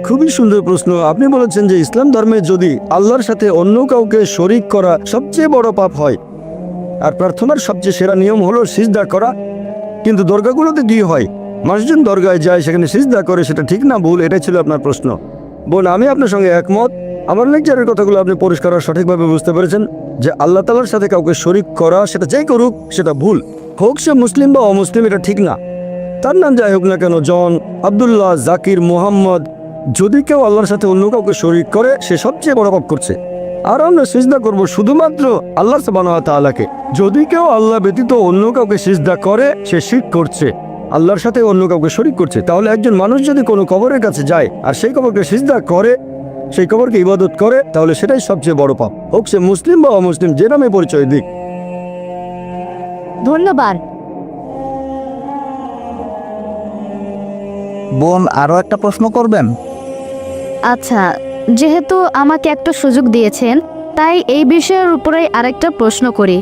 খুবই সুন্দর প্রশ্ন। আপনি বলেছেন যে ইসলাম ধর্মে যদি আল্লাহর সাথে অন্য কাউকে শরিক করা সবচেয়ে বড় পাপ হয়, আর প্রার্থনার সবচেয়ে সেরা নিয়ম হলো সিজদা করা। কিন্তু দরগাগুলোতে কি হয়? মানুষজন দরগায় যায়, সেখানে সিজদা করে, সেটা ঠিক না ভুল? এটাই ছিল আপনার প্রশ্ন। বোন আমি আপনার সঙ্গে একমত। আমার লেকচারের কথাগুলো আপনি পরিষ্কার আর সঠিকভাবে বুঝতে পেরেছেন যে আল্লাহ তাআলার সাথে কাউকে শরিক করা, সেটা যেই করুক সেটা ভুল, হোক সে মুসলিম বা অমুসলিম, এটা ঠিক না। তার নাম যাই হোক না কেন, জন, আব্দুল্লাহ, জাকির, মোহাম্মদ, যদি কেউ আল্লাহর সাথে অন্য কাউকে শরিক করে সে সবচেয়ে বড় পাপ করছে। আর আমরা সিজদা করব শুধুমাত্র আল্লাহ সুবহানাহু ওয়া তাআলাকে। যদি কেউ আল্লাহ ব্যতীত অন্য কাউকে সিজদা করে সে শিরক করছে, আল্লাহর সাথে অন্য কাউকে শরিক করছে। তাহলে একজন মানুষ যদি কোনো কবরের কাছে যায় আর সেই কবরকে সিজদা করে, সেই কবরকে ইবাদত করে, তাহলে সেটাই সবচেয়ে বড় পাপ, হোক সে মুসলিম বা অমুসলিম, যে নামে পরিচয় দিক। ধন্যবাদ। বোন আরো একটা প্রশ্ন করবেন? আচ্ছা, যেহেতু আমাকে একটা সুযোগ দিয়েছেন তাই এই বিষয়ের উপরে আরেকটা প্রশ্ন করি,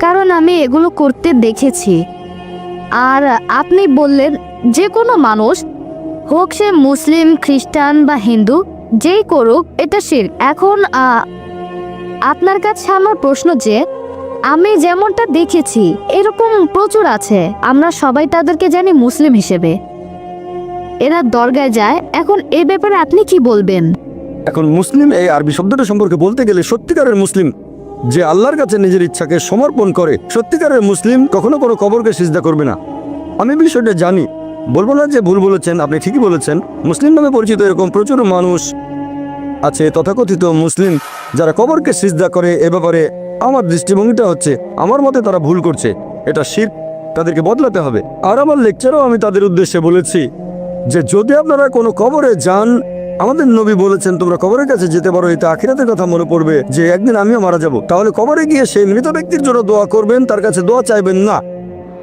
কারণ আমি এগুলো করতে দেখেছি। আর আপনি বললেন যে কোনো মানুষ, হোক সে মুসলিম, খ্রিস্টান বা হিন্দু, যেই করুক এটা শিরক। এখন আপনার কাছে আমার প্রশ্ন যে আমি যেমনটা দেখেছি এরকম প্রচুর আছে, আমরা সবাই তাদেরকে জানি মুসলিম হিসেবে, এরা দরগায় যায়। এখন এ ব্যাপারে আপনি কি বলবেন? এখন মুসলিম এই আরবি শব্দটা সম্পর্কে বলতে গেলে সত্যিকারের মুসলিম যে আল্লাহর কাছে নিজের ইচ্ছাকে সমর্পণ করে, সত্যিকারের মুসলিম কখনো কোনো কবরকে সিজদা করবে না। আমি বিষয়টা জানি, বলবো না যে ভুল বলেছেন, আপনি ঠিকই বলেছেন। মুসলিম নামে পরিচিত এরকম প্রচুর মানুষ আছে তথাকথিত মুসলিম যারা কবরকে সিজদা করে। এ ব্যাপারে আমার দৃষ্টিভঙ্গিটা হচ্ছে, আমার মতে তারা ভুল করছে, এটা শিরক, তাদেরকে বদলাতে হবে। আর আমার লেকচারেও আমি তাদের উদ্দেশ্যে বলেছি যে যদি আপনারা কোনো কবরে যান, আমাদের নবী বলেছেন তোমরা কবরের কাছে যেতে পারো, এতে আখিরাতের কথা মনে পড়বে যে একদিন আমিও মারা যাব। তাহলে কবরে গিয়ে সেই মৃত ব্যক্তির জন্য দোয়া করবেন, তার কাছে দোয়া চাইবেন না,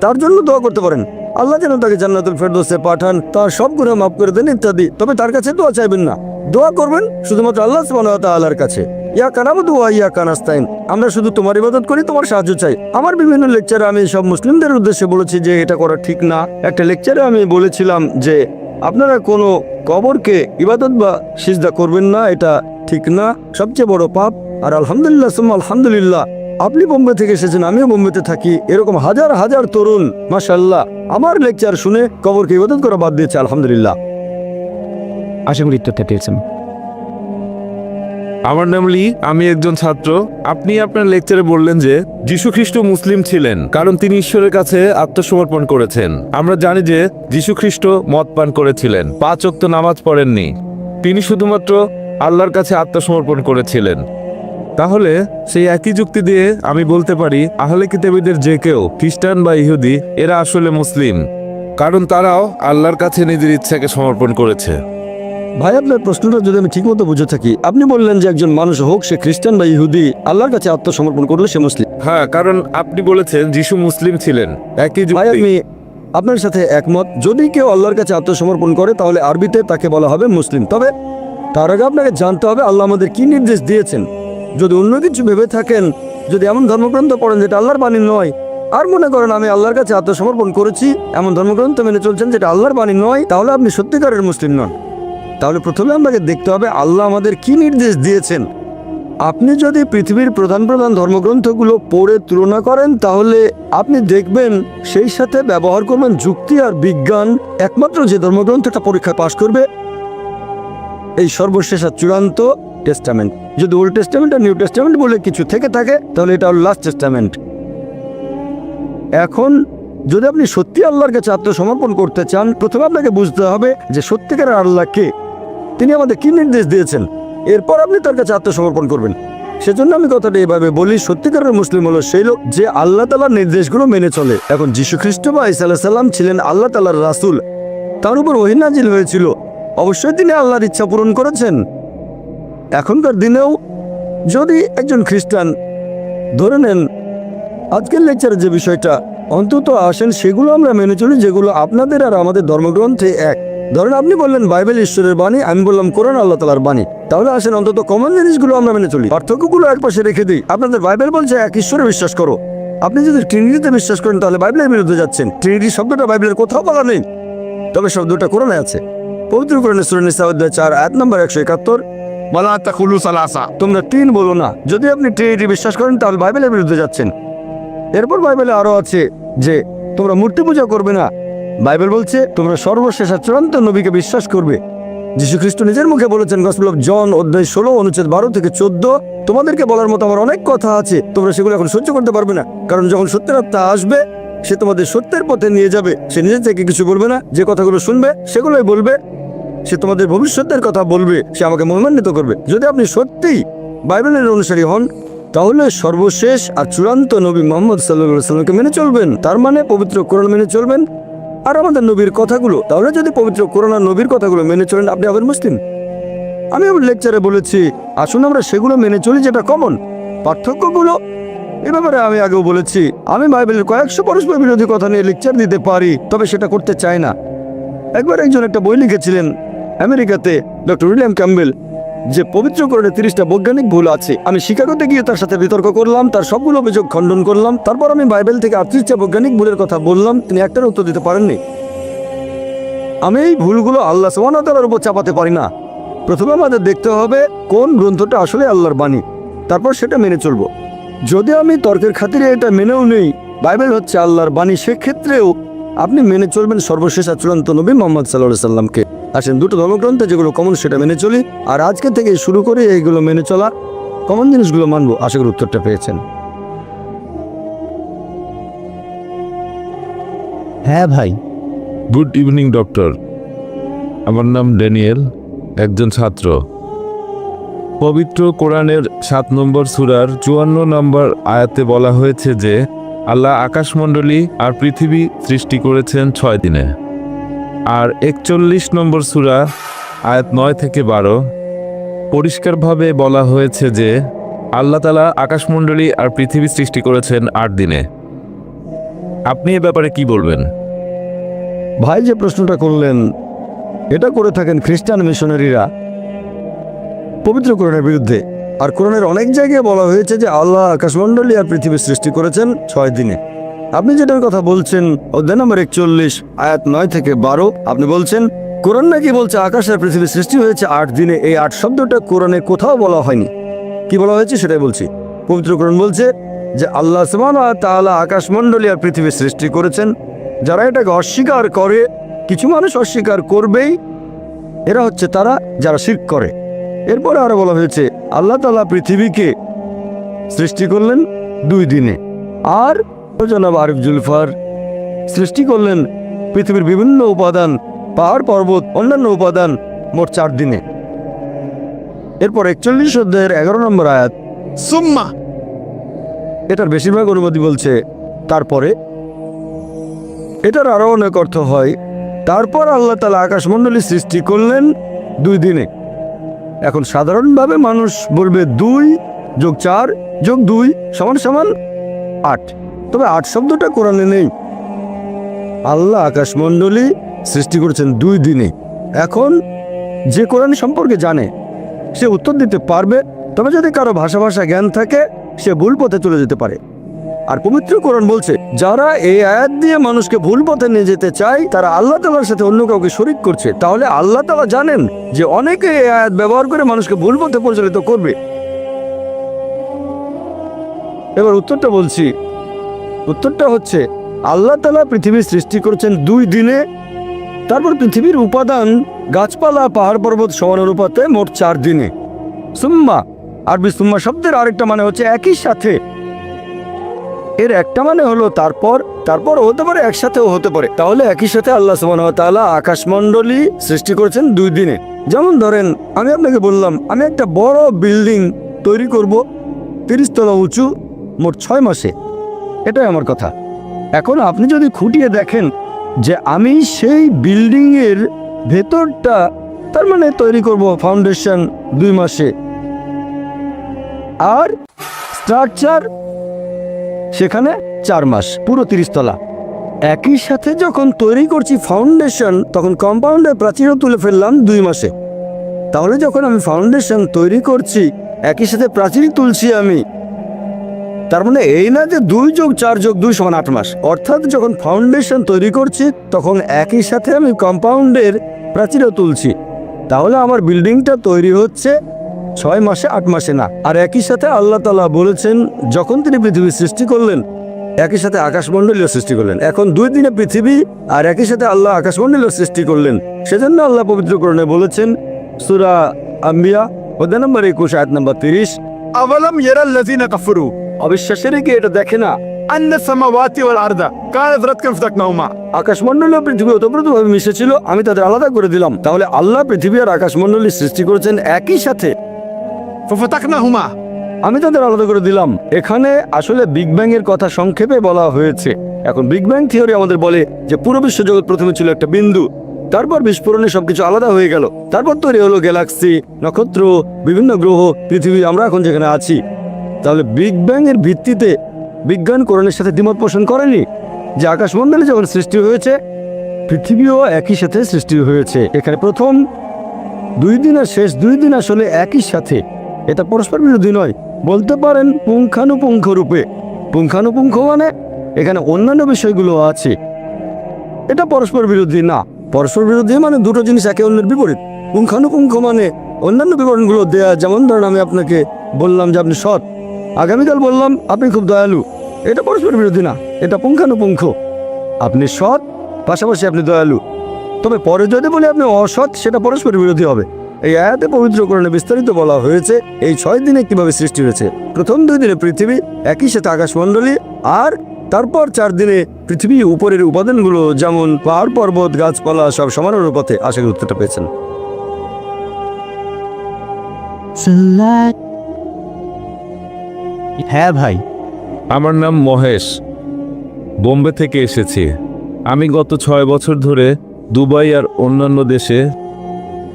তার জন্য দোয়া করতে পারেন আল্লাহ যেন তাকে জান্নাতুল ফেরদৌসে পাঠান, তার সব গুনাহ মাফ করে দেন ইত্যাদি। তবে তার কাছে দোয়া চাইবেন না, দোয়া করবেন শুধুমাত্র আল্লাহ সুবহানাহু ওয়া তাআলার কাছে। ইয়াকা নাবুদু ওয়া ইয়াকা নাস্তাইন, আমরা শুধু তোমার ইবাদত করি, তোমার সাহায্য চাই। আমার বিভিন্ন লেকচারে আমি সব মুসলিমদের উদ্দেশ্যে বলেছি যে এটা করা ঠিক না। একটা লেকচারে আমি বলেছিলাম যে আপনারা কোনো কবরকে ইবাদত বা সিজদা করবেন না, এটা ঠিক না, সবচেয়ে বড় পাপ। আর আলহামদুলিল্লাহ সুম্মা আলহামদুলিল্লাহ, আপনি বোম্বে থেকে এসেছেন, আমিও বোম্বেতে থাকি, এরকম হাজার হাজার তরুণ মাশাআল্লাহ আমার লেকচার শুনে কবরকে ইবাদত করা বাদ দিয়েছে, আলহামদুলিল্লাহ। আশা করি উত্তরটা পেয়েছেন। আমার নাম লি, আমি একজন ছাত্র। আপনি আপনার লেকচারে বললেন যে যীশু খ্রিস্ট মুসলিম ছিলেন কারণ তিনি ঈশ্বরের কাছে আত্মসমর্পণ করেছেন। আমরা জানি যে যীশু খ্রিস্ট মদ পান করেছিলেন, 5 ওয়াক্ত নামাজ পড়েননি, তিনি শুধুমাত্র আল্লাহর কাছে আত্মসমর্পণ করেছিলেন। তাহলে সেই একই যুক্তি দিয়ে আমি বলতে পারি আহলে কিতাবীদের যে কেউ, খ্রিস্টান বা ইহুদি, এরা আসলে মুসলিম, কারণ তারাও আল্লাহর কাছে নিজের ইচ্ছাকে সমর্পণ করেছে। ভাই আপনার প্রশ্নটা যদি আমি ঠিক মতো বুঝে থাকি, আপনি বললেন যে একজন মানুষ হোক সে খ্রিস্টান বা ইহুদি, আল্লাহর কাছে আত্মসমর্পণ করলে সে মুসলিম। হ্যাঁ, কারণ আপনি বলেছেন যীশু মুসলিম ছিলেন, একই ভাই যুক্তি। আপনার সাথে একমত। যদি কেউ আল্লাহর কাছে আত্মসমর্পণ করে তাহলে আরবিতে তাকে বলা হবে মুসলিম। তবে তার আগে আপনাকে জানতে হবে আল্লাহ আমাদের কি নির্দেশ দিয়েছেন। যদি অন্য কিছু ভেবে থাকেন, যদি এমন ধর্মগ্রন্থ পড়েন যেটা আল্লাহর বাণী নয়, আর মনে করেন আমি আল্লাহর কাছে আত্মসমর্পণ করেছি, এমন ধর্মগ্রন্থ মেনে চলছেন যেটা আল্লাহর বাণী নয়, তাহলে আপনি সত্যিকারের মুসলিম নন। তাহলে প্রথমে আপনাকে দেখতে হবে আল্লাহ আমাদের কি নির্দেশ দিয়েছেন। আপনি যদি পৃথিবীর প্রধান প্রধান ধর্মগ্রন্থগুলো পড়ে তুলনা করেন তাহলে আপনি দেখবেন সেই সাথে ব্যবহার করবেন যুক্তি আর বিজ্ঞান। একমাত্র যে ধর্মগ্রন্থটা পরীক্ষা পাশ করবে এই সর্বশেষ আর চূড়ান্ত টেস্টামেন্ট। যদি ওল্ড টেস্টামেন্ট আর নিউ টেস্টামেন্ট বলে কিছু থেকে থাকে তাহলে এটা হল লাস্ট টেস্টামেন্ট। এখন যদি আপনি সত্যি আল্লাহর কাছে আত্মসমর্পণ করতে চান, প্রথমে আপনাকে বুঝতে হবে যে সত্যিকারের আল্লাহ কে, তিনি আমাদের কি নির্দেশ দিয়েছেন, এরপর আপনি তার কাছে আত্মসমর্পণ করবেন। সেজন্য আমি কথাটা এইভাবে বলি, সত্যিকারের মুসলিম হলো সেই লোক যে আল্লাহ তাআলার নির্দেশগুলো মেনে চলে। এখন যীশু খ্রিস্ট বা ঈসা আলাইহিস সালাম ছিলেন আল্লাহ তাআলার রাসূল, তার উপর ওহী নাজিল হয়েছিল, অবশ্যই তিনি আল্লাহর ইচ্ছা পূরণ করেছেন। এখনকার দিনেও যদি একজন খ্রিস্টান, ধরে নেন আজকের লেকচারের যে বিষয়টা, অন্তত আসেন সেগুলো আমরা মেনে চলি যেগুলো আপনাদের আর আমাদের ধর্মগ্রন্থে এক। ধরেন আপনি বললেন বাইবেল ঈশ্বরের বাণী, আমি বললাম কোরআন আল্লাহ তাআলার বাণী, তাহলে আসেন অন্তত কমন জিনিসগুলো আমরা মেনে চলি, পার্থক্যগুলো একপাশে রেখে দিই। আপনাদের বাইবেল বলছে এক ঈশ্বরে বিশ্বাস করো, আপনি যদি ট্রিনিটিতে বিশ্বাস করেন তাহলে বাইবেলের বিরুদ্ধে যাচ্ছেন। ট্রিনিটি শব্দটা বাইবেলের কোথাও বলা নেই, তবে শব্দটা কোরআনে আছে। পবিত্র কোরআনে সূরা নিসা অধ্যায় 4 আয়াত নম্বর 171, ولا تقولوا ثلاثة। তোমরা তিন বলো না। যদি আপনি ট্রিনিটি বিশ্বাস করেন তাহলে বাইবেলের বিরুদ্ধে যাচ্ছেন। এরপর বাইবেলে আরো আছে যে তোমরা মূর্তি পূজা করবে না। বাইবেল বলছে তোমরা সর্বশেষ আর চূড়ান্ত নবীকে বিশ্বাস করবে। যীশু খ্রিস্ট নিজের মুখে বলেছেন গসপেল অফ জন অধ্যায় 16 অনুচ্ছেদ 12 থেকে 14, তোমাদেরকে বলার মতো আমার অনেক কথা আছে, তোমরা সেগুলো এখন সহ্য করতে পারবে না, কারণ যখন সত্যের আত্মা আসবে সে তোমাদের সত্যের পথে নিয়ে যাবে। সে নিজে থেকে কিছু বলবে না, যে কথাগুলো শুনবে সেগুলোই বলবে। সে তোমাদের ভবিষ্যতের কথা বলবে, সে আমাকে মহিমান্বিত করবে। যদি আপনি সত্যিই বাইবেলের অনুসারী হন তাহলে সর্বশেষ আর চূড়ান্ত নবী মুহাম্মদ সাল্লাল্লাহু আলাইহি ওয়াসাল্লামকে মেনে চলবেন, তার মানে পবিত্র কোরআন মেনে চলবেন আর আমাদের নবীর কথাগুলো। তাহলে যদি পবিত্র কোরআন আর নবীর কথাগুলো মেনে চলেন আপনি আবার মুসলিম। আমি আমার লেকচারে বলেছি আসুন আমরা সেগুলো মেনে চলি যেটা কমন। পার্থক্যগুলো এ ব্যাপারে আমি আগেও বলেছি, আমি বাইবেলের কয়েকশো পরস্পর বিরোধী কথা নিয়ে লেকচার দিতে পারি, তবে সেটা করতে চাই না। একবার একজন একটা বই লিখেছিলেন আমেরিকাতে, ডক্টর উইলিয়াম ক্যাম্বেল, যে পবিত্র কোরআনে 30টা বৈজ্ঞানিক ভুল আছে। আমি শিকাগোতে গিয়ে তার সাথে বিতর্ক করলাম, তার সবগুলো অভিযোগ খণ্ডন করলাম। তারপর আমি বাইবেল থেকে 38টা বৈজ্ঞানিক ভুলের কথা বললাম, তিনি একটার উত্তর দিতে পারেননি। আমি এই ভুলগুলো আল্লাহ সুবহানাহু ওয়া তাআলার উপর চাপাতে পারি না। প্রথমে আমাদের দেখতে হবে কোন গ্রন্থটা আসলে আল্লাহর বাণী, তারপর সেটা মেনে চলবো। যদি আমি তর্কের খাতিরে এটা মেনেও নেই বাইবেল হচ্ছে আল্লাহর বাণী, সেক্ষেত্রেও আপনি মেনে চলবেন সর্বশেষ আর চূড়ান্ত নবী মুহাম্মদ সাল্লাল্লাহু আলাইহি সাল্লামকে। আসেন দুটো ধর্মগ্রন্থে যেগুলো কমন সেটা মেনে চলি, আর আজকে থেকে শুরু করে এইগুলো মেনে চলা, কমন জিনিসগুলো মানবো। আশা করি উত্তরটা পেয়েছেন। হ্যাঁ ভাই। গুড ইভিনিং ডক্টর, আমার নাম ড্যানিয়েল, একজন ছাত্র। পবিত্র কোরআনের 7 নম্বর সূরার 54 নম্বর আয়াতে বলা হয়েছে যে আল্লাহ আকাশমণ্ডলী আর পৃথিবী সৃষ্টি করেছেন 6 দিনে। আর 41 নম্বর সূরা আয়াত 9 থেকে 12 পরিষ্কারভাবে বলা হয়েছে যে আল্লাহ তাআলা আকাশমণ্ডলী আর পৃথিবী সৃষ্টি করেছেন 8 দিনে। আপনি এ ব্যাপারে কি বলবেন? ভাই যে প্রশ্নটা করলেন এটা করে থাকেন খ্রিস্টান মিশনারিরা পবিত্র কোরআনের বিরুদ্ধে। আর কোরআনের অনেক জায়গায় বলা হয়েছে যে আল্লাহ আকাশমণ্ডলী আর পৃথিবী সৃষ্টি করেছেন 6 দিনে। আপনি যেটার কথা বলছেন অধ্যায় নম্বর 41 আয়াত 9 থেকে 12, আপনি বলছেন কোরআন নাকি বলছে আকাশ আর পৃথিবী সৃষ্টি হয়েছে 8 দিনে। এই 8 শব্দটা কোরআনে কোথাও বলা হয়নি। কি বলা হয়েছে সেটাই বলছি। পবিত্র কোরআন বলছে যে আল্লাহ সুবহানাহু ওয়া তাআলা আকাশমণ্ডলী আর পৃথিবী সৃষ্টি করেছেন। যারা এটাকে অস্বীকার করে, কিছু মানুষ অস্বীকার করবেই, এরা হচ্ছে তারা যারা শিরক করে। এরপরে আরো বলা হয়েছে আল্লাহ তাআলা পৃথিবীকে সৃষ্টি করলেন 2 দিনে, আর জনাব আরিফ জুলফার সৃষ্টি করলেন পৃথিবীর বিভিন্ন উপাদান, পাহাড় পর্বত অন্যান্য উপাদান মোট 4 দিনে। এরপর 41 অধ্যায়ের 11 নম্বর আয়াত, সুম্মা, এটার বেশিরভাগ অনুবাদী বলছে তারপরে। এটার আরো অনেক অর্থ হয় তারপর আল্লাহ তাআলা আকাশমণ্ডলী সৃষ্টি করলেন 2 দিনে। এখন সাধারণভাবে মানুষ বলবে 2 + 4 + 2 = 8, তবে 8 শব্দটা কোরআনে নেই। আল্লাহ আকাশমণ্ডলী সৃষ্টি করেছেন 2 দিনে। এখন যে কোরআন সম্পর্কে জানে সে উত্তর দিতে পারবে, তবে যদি কারো ভাষা জ্ঞান থাকে সে ভুল পথে চলে যেতে পারে। আর পবিত্র কোরআন বলছে যারা এই আয়াত দিয়ে মানুষকে ভুল পথে নিয়ে যেতে চায় তারা আল্লাহ তাআলার সাথে অন্য কাউকে শরীক করছে। তাহলে আল্লাহ তাআলা জানেন যে অনেকে এই আয়াত ব্যবহার করে মানুষকে ভুল পথে পরিচালিত করবে। এবার উত্তরটা বলছি, উত্তরটা হচ্ছে আল্লাহ তাআলা পৃথিবী সৃষ্টি করেছেন 2 দিনে, তারপর পৃথিবীর উপাদান গাছপালা পাহাড় পর্বত সমানুপাতে মোট 4 দিনে। সুম্মা, আরবি সুম্মা শব্দের আরেকটা মানে হচ্ছে একই সাথে। এর একটা মানে হলো তারপর হতে পারে, একসাথেও হতে পারে। তাহলে একই সাথে আল্লাহ সুবহানাহু ওয়া তাআলা আকাশমণ্ডলী সৃষ্টি করেছেন 2 দিনে। যেমন ধরেন আমি আপনাকে বললাম আমি একটা বড় বিল্ডিং তৈরি করব 30 তলা উঁচু মোট 6 মাসে, এটাই আমার কথা। এখন আপনি যদি খুঁটিয়ে দেখেন যে আমি সেই বিল্ডিংয়ের ভেতরটা তার মানে তৈরি করব ফাউন্ডেশন 2 মাসে, আর স্ট্রাকচার সেখানে 4 মাস, পুরো 30 তলা। একই সাথে যখন তৈরি করছি ফাউন্ডেশন তখন কম্পাউন্ডের প্রাচীরও তুলে ফেললাম 2 মাসে। তাহলে যখন আমি ফাউন্ডেশন তৈরি করছি একই সাথে প্রাচীর তুলছি আমি, তার মানে এই না যে 2 যোগ 4 যোগ 2 সমান 8 মাস। অর্থাৎ যখন ফাউন্ডেশন তৈরি করছি তখন একই সাথে আমি কম্পাউন্ডের প্রাচীরও তুলছি। তাহলে আমার বিল্ডিংটা তৈরি হচ্ছে 6 মাসে, 8 মাসে না। আর একই সাথে আল্লাহ তাআলা বলেছেন যখন তিনি পৃথিবী সৃষ্টি করলেন একই সাথে আকাশমণ্ডলীও সৃষ্টি করলেন। এখন 2 দিনে পৃথিবী আর একই সাথে আল্লাহ আকাশমণ্ডলীও সৃষ্টি করলেন। সেজন্য আল্লাহ পবিত্র কোরআনে বলেছেন সূরা আম্বিয়া অধ্যায় নম্বর 21 আয়াত নম্বর 30, أولم يرى الذين كفروا অবিশ্বাসের কি এটা দেখে না أن السماوات والأرض كانت رتقا ففتقناهما আকাশমণ্ডলী ও পৃথিবী ওতপ্রোতভাবে মিশেছিল, আমি তাদের আলাদা করে দিলাম। তাহলে আল্লাহ পৃথিবী আর আকাশমণ্ডলী সৃষ্টি করেছেন একই সাথে, ففتقناهما আমি তাদের আলাদা করে দিলাম। এখানে আসলে বিগ ব্যাং এর কথা সংক্ষেপে বলা হয়েছে। এখন বিগ ব্যাং থিওরি আমাদের বলে যে পুরো বিশ্বজগৎ প্রথমে ছিল একটা বিন্দু, তারপর বিস্ফোরণে সবকিছু আলাদা হয়ে গেল, তারপর তৈরি হলো গ্যালাক্সি, নক্ষত্র, বিভিন্ন গ্রহ, পৃথিবী, আমরা এখন যেখানে আছি। তাহলে বিগ ব্যাং এর ভিত্তিতে বিজ্ঞান কোরআনের সাথে দ্বিমত পোষণ করেনি যে আকাশমণ্ডলী যখন সৃষ্টি হয়েছে পৃথিবীও একই সাথে সৃষ্টি হয়েছে। এখানে প্রথম 2 দিন আর শেষ 2 দিন আসলে একই সাথে, এটা পরস্পর বিরোধী নয়। বলতে পারেন পুঙ্খানুপুঙ্খ রূপে। পুঙ্খানুপুঙ্খ মানে এখানে অন্যান্য বিষয়গুলো আছে, এটা পরস্পর বিরোধী না। পরস্পর বিরোধী মানে দুটো জিনিস একে অন্যের বিপরীত। পুঙ্খানুপুঙ্খ মানে অন্যান্য বিবরণগুলো দেয়া। যেমন ধরেন আমি আপনাকে বললাম যে আপনি সৎ, আগামীকাল বললাম আপনি খুব দয়ালু, এটা পরস্পর বিরোধী না, এটা পুঙ্খানুপুঙ্খ। আপনি সৎ পাশাপাশি আপনি দয়ালু, তবে পরে যদি বলি আপনি অসৎ সেটা পরস্পর বিরোধী হবে। এই আয়াতে পবিত্র কোরআনে বিস্তারিত বলা হয়েছে এই 6 দিনে কিভাবে সৃষ্টি হয়েছে। প্রথম 2 দিনে পৃথিবী, একই সাথে আকাশমণ্ডলী, আর তারপর 4 দিনে পৃথিবী উপরের উপাদানগুলো যেমন পাহাড় পর্বত গাছপালা সব সমানুপাতে। আশা করি উত্তরটা পেয়েছেন। হ্যাঁ ভাই। আমার নাম মহেশ, বোম্বে থেকে এসেছি। আমি গত 6 বছর ধরে দুবাই আর অন্যান্য দেশে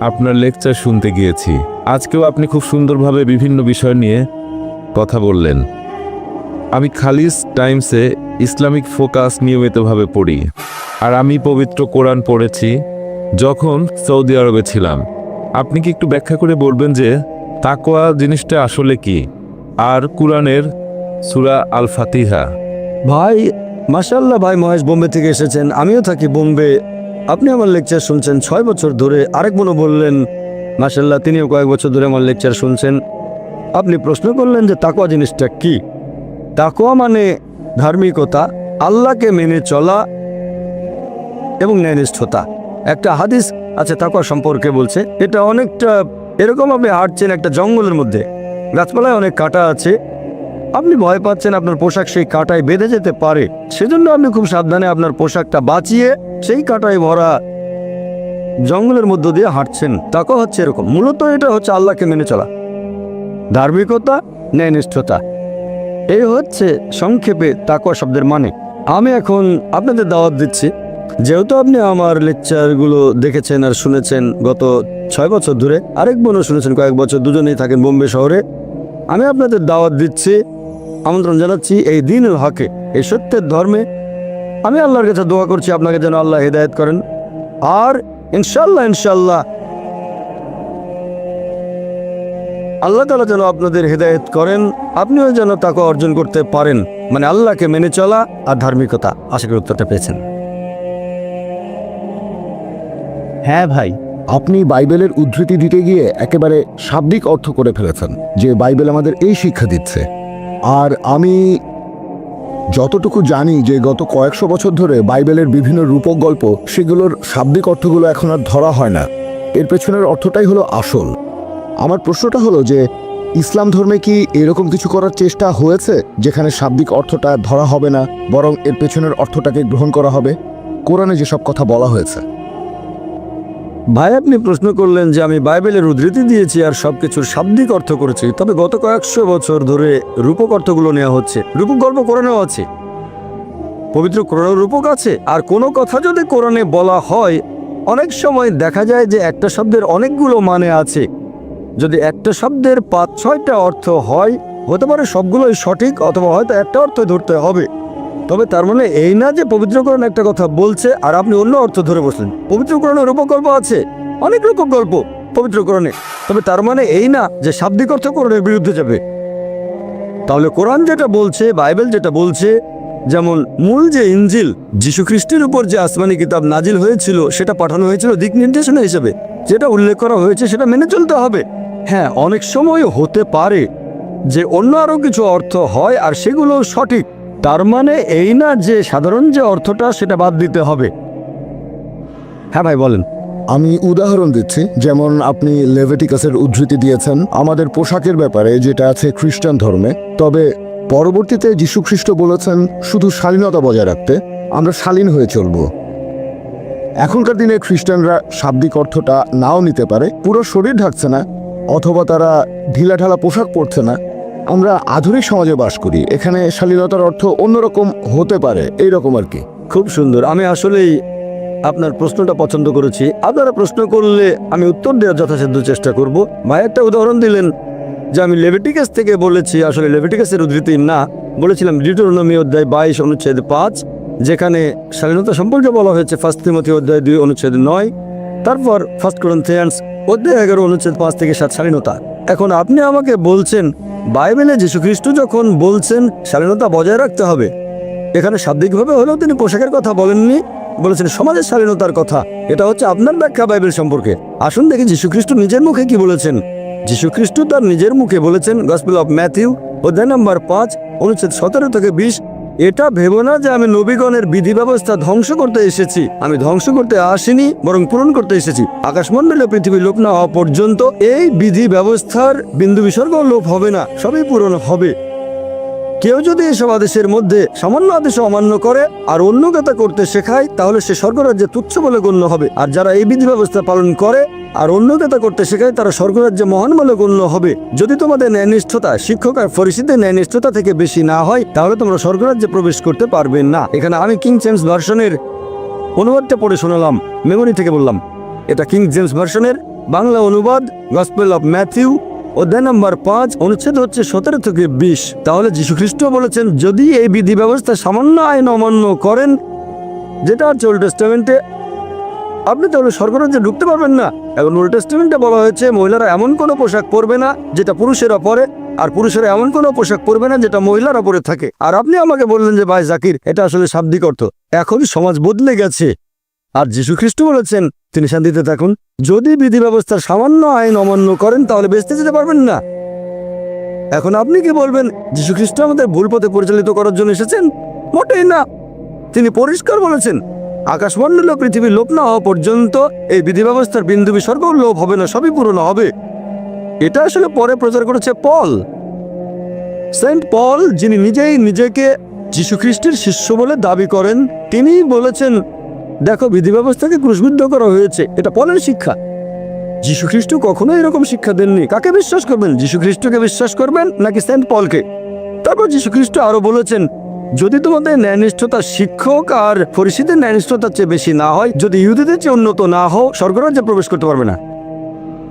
আপনার লেকচার শুনতে গিয়েছি। আজকেও আপনি খুব সুন্দরভাবে বিভিন্ন বিষয় নিয়ে কথা বললেন। আমি খালিস টাইমসে ইসলামিক ফোকাস নিয়মিতভাবে পড়ি, আর আমি পবিত্র কোরআন পড়েছি যখন সৌদি আরবে ছিলাম। আপনি কি একটু ব্যাখ্যা করে বলবেন যে তাকওয়া জিনিসটা আসলে কি, আর কোরআনের সূরা আল ফাতিহা? ভাই মাশাআল্লাহ, ভাই মহেশ বোম্বে থেকে এসেছেন, আমিও থাকি বোম্বে। আপনি আমার লেকচার শুনছেন 6 বছর ধরে। আরেক বোনও বললেন মাশাআল্লাহ তিনিও কয়েক বছর ধরে আমার লেকচার শুনছেন। আপনি প্রশ্ন করলেন যে তাকওয়া জিনিসটা কি। তাকওয়া মানে ধার্মিকতা, আল্লাহকে মেনে চলা এবং ন্যায়নিষ্ঠতা। একটা হাদিস আছে তাকওয়া সম্পর্কে বলছে, এটা অনেকটা এরকম, আপনি হাঁটছেন একটা জঙ্গলের মধ্যে, গাছপালায় অনেক কাঁটা আছে, আপনি ভয় পাচ্ছেন আপনার পোশাক সেই কাঁটায় বেঁধে যেতে পারে, সেজন্য আপনি খুব সাবধানে আপনার পোশাকটা বাঁচিয়ে সেই কাঁটায় ভরা জঙ্গলের মধ্য দিয়ে হাঁটছেন। তাকওয়া হচ্ছে এরকম। মূলত এটা হচ্ছে আল্লাহকে মেনে চলা, ধার্মিকতা, ন্যায়নিষ্ঠতা। এই হচ্ছে সংক্ষেপে তাকওয়া শব্দের মানে। আমি এখন আপনাদের দাওয়াত দিচ্ছি, যেহেতু আপনি আমার লেকচারগুলো দেখেছেন আর শুনেছেন গত 6 বছর ধরে, আরেক বোনও শুনেছেন কয়েক বছর, দুজনেই থাকেন বোম্বে শহরে। আমি আপনাদের দাওয়াত দিচ্ছি, আমন্ত্রণ জানাচ্ছি এই দ্বীনুল হকে, এই সত্যের ধর্মে আমি আল্লাহর কাছে দোয়া করছি আপনাকে যেন আল্লাহ হেদায়েত করেন, আর ইনশাল্লাহ আল্লাহ তাআলা যেন আপনাদের হেদায়েত করেন, আপনিও যেন তাকে অর্জন করতে পারেন, মানে আল্লাহকে মেনে চলা আর ধার্মিকতা। আশা করি উত্তরটা পেয়েছেন। হ্যাঁ ভাই, আপনি বাইবেলের উদ্ধৃতি দিতে গিয়ে একেবারে শাব্দিক অর্থ করে ফেলেছেন যে বাইবেল আমাদের এই শিক্ষা দিচ্ছে। আর আমি যতটুকু জানি যে গত কয়েকশো বছর ধরে বাইবেলের বিভিন্ন রূপক গল্প, সেগুলোর শাব্দিক অর্থগুলো এখন আর ধরা হয় না, এর পেছনের অর্থটাই হলো আসল। আমার প্রশ্নটা হলো যে ইসলাম ধর্মে কি এরকম কিছু করার চেষ্টা হয়েছে যেখানে শাব্দিক অর্থটা ধরা হবে না, বরং এর পেছনের অর্থটাকে গ্রহণ করা হবে, কোরআনে যেসব কথা বলা হয়েছে? ভাই, আপনি প্রশ্ন করলেন যে আমি বাইবেলের উদ্ধৃতি দিয়েছি আর সবকিছুর শাব্দিক অর্থ করেছি, তবে গত কয়েকশো বছর ধরে রূপক অর্থগুলো নেওয়া হচ্ছে। রূপক গল্প কোরআনেও আছে, পবিত্র কোরআনে রূপক আছে। আর কোনো কথা যদি কোরআনে বলা হয়, অনেক সময় দেখা যায় যে একটা শব্দের অনেকগুলো মানে আছে। যদি একটা শব্দের 5-6টা অর্থ হয়, হতে পারে সবগুলোই সঠিক, অথবা হয়তো একটা অর্থ ধরতে হবে। তবে তার মানে এই না যে পবিত্র কোরআন একটা কথা বলছে আর আপনি অন্য অর্থ ধরে বসলেন। পবিত্র কোরআনে রূপক গল্প আছে, অনেক রূপক গল্প পবিত্র কোরআনে, তবে তার মানে এই না যে শাব্দিক অর্থ কোরআনের বিরুদ্ধে যাবে। তাহলে কোরআন যেটা বলছে, বাইবেল যেটা বলছে, যেমন মূল যে ইনজিল, যীশু খ্রিস্টের উপর যে আসমানি কিতাব নাজিল হয়েছিল, সেটা পাঠানো হয়েছিল দিক নির্দেশনা হিসেবে, যেটা উল্লেখ করা হয়েছে সেটা মেনে চলতে হবে। হ্যাঁ, অনেক সময় হতে পারে যে অন্য আরও কিছু অর্থ হয় আর সেগুলো সঠিক, তার মানে এই না যে সাধারণ যে অর্থটা সেটা বাদ দিতে হবে। হ্যাঁ ভাই, বলেন। আমি উদাহরণ দিচ্ছি, যেমন আপনি লেভিটিকাসের উদ্ধৃতি দিয়েছেন আমাদের পোশাকের ব্যাপারে, যেটা আছে খ্রিস্টান ধর্মে, তবে পরবর্তীতে যীশু খ্রিস্ট বলেছেন শুধু শালীনতা বজায় রাখতে, আমরা শালীন হয়ে চলব। এখনকার দিনে খ্রিস্টানরা শাব্দিক অর্থটা নাও নিতে পারে, পুরো শরীর ঢাকছে না, অথবা তারা ঢিলাঢালা পোশাক পরছে না। আমরা আধুনিক সমাজে বাস করি, এখানে শালীনতার অর্থ অন্যরকম হতে পারে, এইরকম আর কি। খুব সুন্দর। আমি আসলেই আপনার প্রশ্নটা পছন্দ করেছি। আপনারা প্রশ্ন করলে আমি উত্তর দেওয়ার যথাসাধ্য চেষ্টা করব। ভাই একটা উদাহরণ দিলেন যে আমি লেভিটিকাস থেকে বলেছি, আসলে লেভিটিকাসের উদ্ধৃতি না, বলেছিলাম ডিউটেরোনমি অধ্যায় 22 অনুচ্ছেদ 5, যেখানে শালীনতা সম্পর্কে বলা হয়েছে 1 তিমথি অধ্যায় 2 অনুচ্ছেদ 9, তারপর 1 করিন্থিয়ান্স অধ্যায় 11 অনুচ্ছেদ 5 থেকে 7 শালীনতা। এখন আপনি আমাকে বলছেন বাইবেলে যীশুখ্রিস্ট যখন বলছেন শালীনতা বজায় রাখতে হবে, এখানে শাব্দিকভাবে হলেও তিনি পোশাকের কথা বলেননি, বলেছেন সমাজের শালীনতার কথা। এটা হচ্ছে আপনার ব্যাখ্যা বাইবেল সম্পর্কে। আসুন দেখি যীশুখ্রিস্ট নিজের মুখে কি বলেছেন। যীশুখ্রিস্ট তার নিজের মুখে বলেছেন, গসপেল অফ ম্যাথিউ অধ্যায় নম্বর 5 অনুচ্ছেদ 17 থেকে 20, এটা ভেবো না যে আমি নবীগণের বিধি ব্যবস্থা ধ্বংস করতে এসেছি, আমি ধ্বংস করতে আসিনি বরং পূরণ করতে এসেছি। আকাশমণ্ডলে পৃথিবী লোপ না হওয়া পর্যন্ত এই বিধি ব্যবস্থার বিন্দু বিসর্গ লোপ হবে না, সবই পূরণ হবে। কেউ যদি এসব আদেশের মধ্যে সামান্য আদেশ অমান্য করে আর অন্যকে তা করতে শেখায়, তাহলে সে স্বর্গরাজ্যে তুচ্ছ বলে গণ্য হবে। আর যারা এই বিধি ব্যবস্থা পালন করে আর অন্যকে তা করতে শেখায়, তারা স্বর্গরাজ্যে মহান বলে গণ্য হবে। যদি তোমাদের ন্যায়নিষ্ঠতা শিক্ষক আর ফরিসীদের ন্যায়নিষ্ঠতা থেকে বেশি না হয়, তাহলে তোমরা স্বর্গরাজ্যে প্রবেশ করতে পারবে না। এখানে আমি কিং জেমস ভার্সনের অনুবাদটা পড়ে শোনালাম, মেমোরি থেকে বললাম। এটা কিং জেমস ভার্সনের বাংলা অনুবাদ, গসপেল অফ ম্যাথিউ অধ্যায় নম্বর 5 অনুচ্ছেদ হচ্ছে 17 থেকে 20। তাহলে যীশুখ্রিস্ট বলেছেন যদি এই বিধি ব্যবস্থা সামান্য আইন অমান্য করেন, যেটা হচ্ছে ওল্ড টেস্টামেন্টে, আপনি তাহলে স্বর্গরাজ্যে ঢুকতে পারবেন না। এখন ওল্ড টেস্টামেন্টে বলা হয়েছে মহিলারা এমন কোনো পোশাক পরবে না যেটা পুরুষেরা পরে, আর পুরুষেরা এমন কোনো পোশাক পরবে না যেটা মহিলারা পরে থাকে। আর আপনি আমাকে বললেন যে ভাই জাকির, এটা আসলে শাব্দিক অর্থ। এখন সমাজ বদলে গেছে, আর যীশুখ্রিস্ট বলেছেন তিনি শান্তিতে থাকুন। যদি বিধি ব্যবস্থার সামান্য আইন অমান্য করেন তাহলে বেঁচতে যেতে পারবেন না। এখন আপনি কি বলবেন যীশুখ্রিস্ট আমাদের ভুল পথে পরিচালিত করার জন্য এসেছেন? মোটেই না। তিনি পরিষ্কার বলেছেন আকাশমণ্ডল পৃথিবী লোপ না হওয়া পর্যন্ত এই বিধি ব্যবস্থার বিন্দু বিসর্গ লোপ হবে না, সবই পূরণ হবে। এটা আসলে পরে প্রচার করেছে পল, সেন্ট পল, যিনি নিজেই নিজেকে যীশুখ্রিস্টের শিষ্য বলে দাবি করেন। তিনি বলেছেন দেখো বিধি ব্যবস্থাকে ক্রুশবিদ্ধ করা হয়েছে। এটা পলের শিক্ষা। যীশুখ্রিস্ট কখনো এরকম শিক্ষা দেননি। কাকে বিশ্বাস করবেন? যীশুখ্রিস্টকে বিশ্বাস করবেন নাকি সেন্ট পলকে? তারপর যীশুখ্রিস্ট আরো বলেছেন যদি তোমাদের ন্যায়নিষ্ঠতা শিক্ষক আর ফরিসীদের ন্যায়নিষ্ঠতার চেয়ে বেশি না হয়, যদি ইহুদিদের চেয়ে উন্নত না হও, স্বর্গরাজ্যে প্রবেশ করতে পারবে না।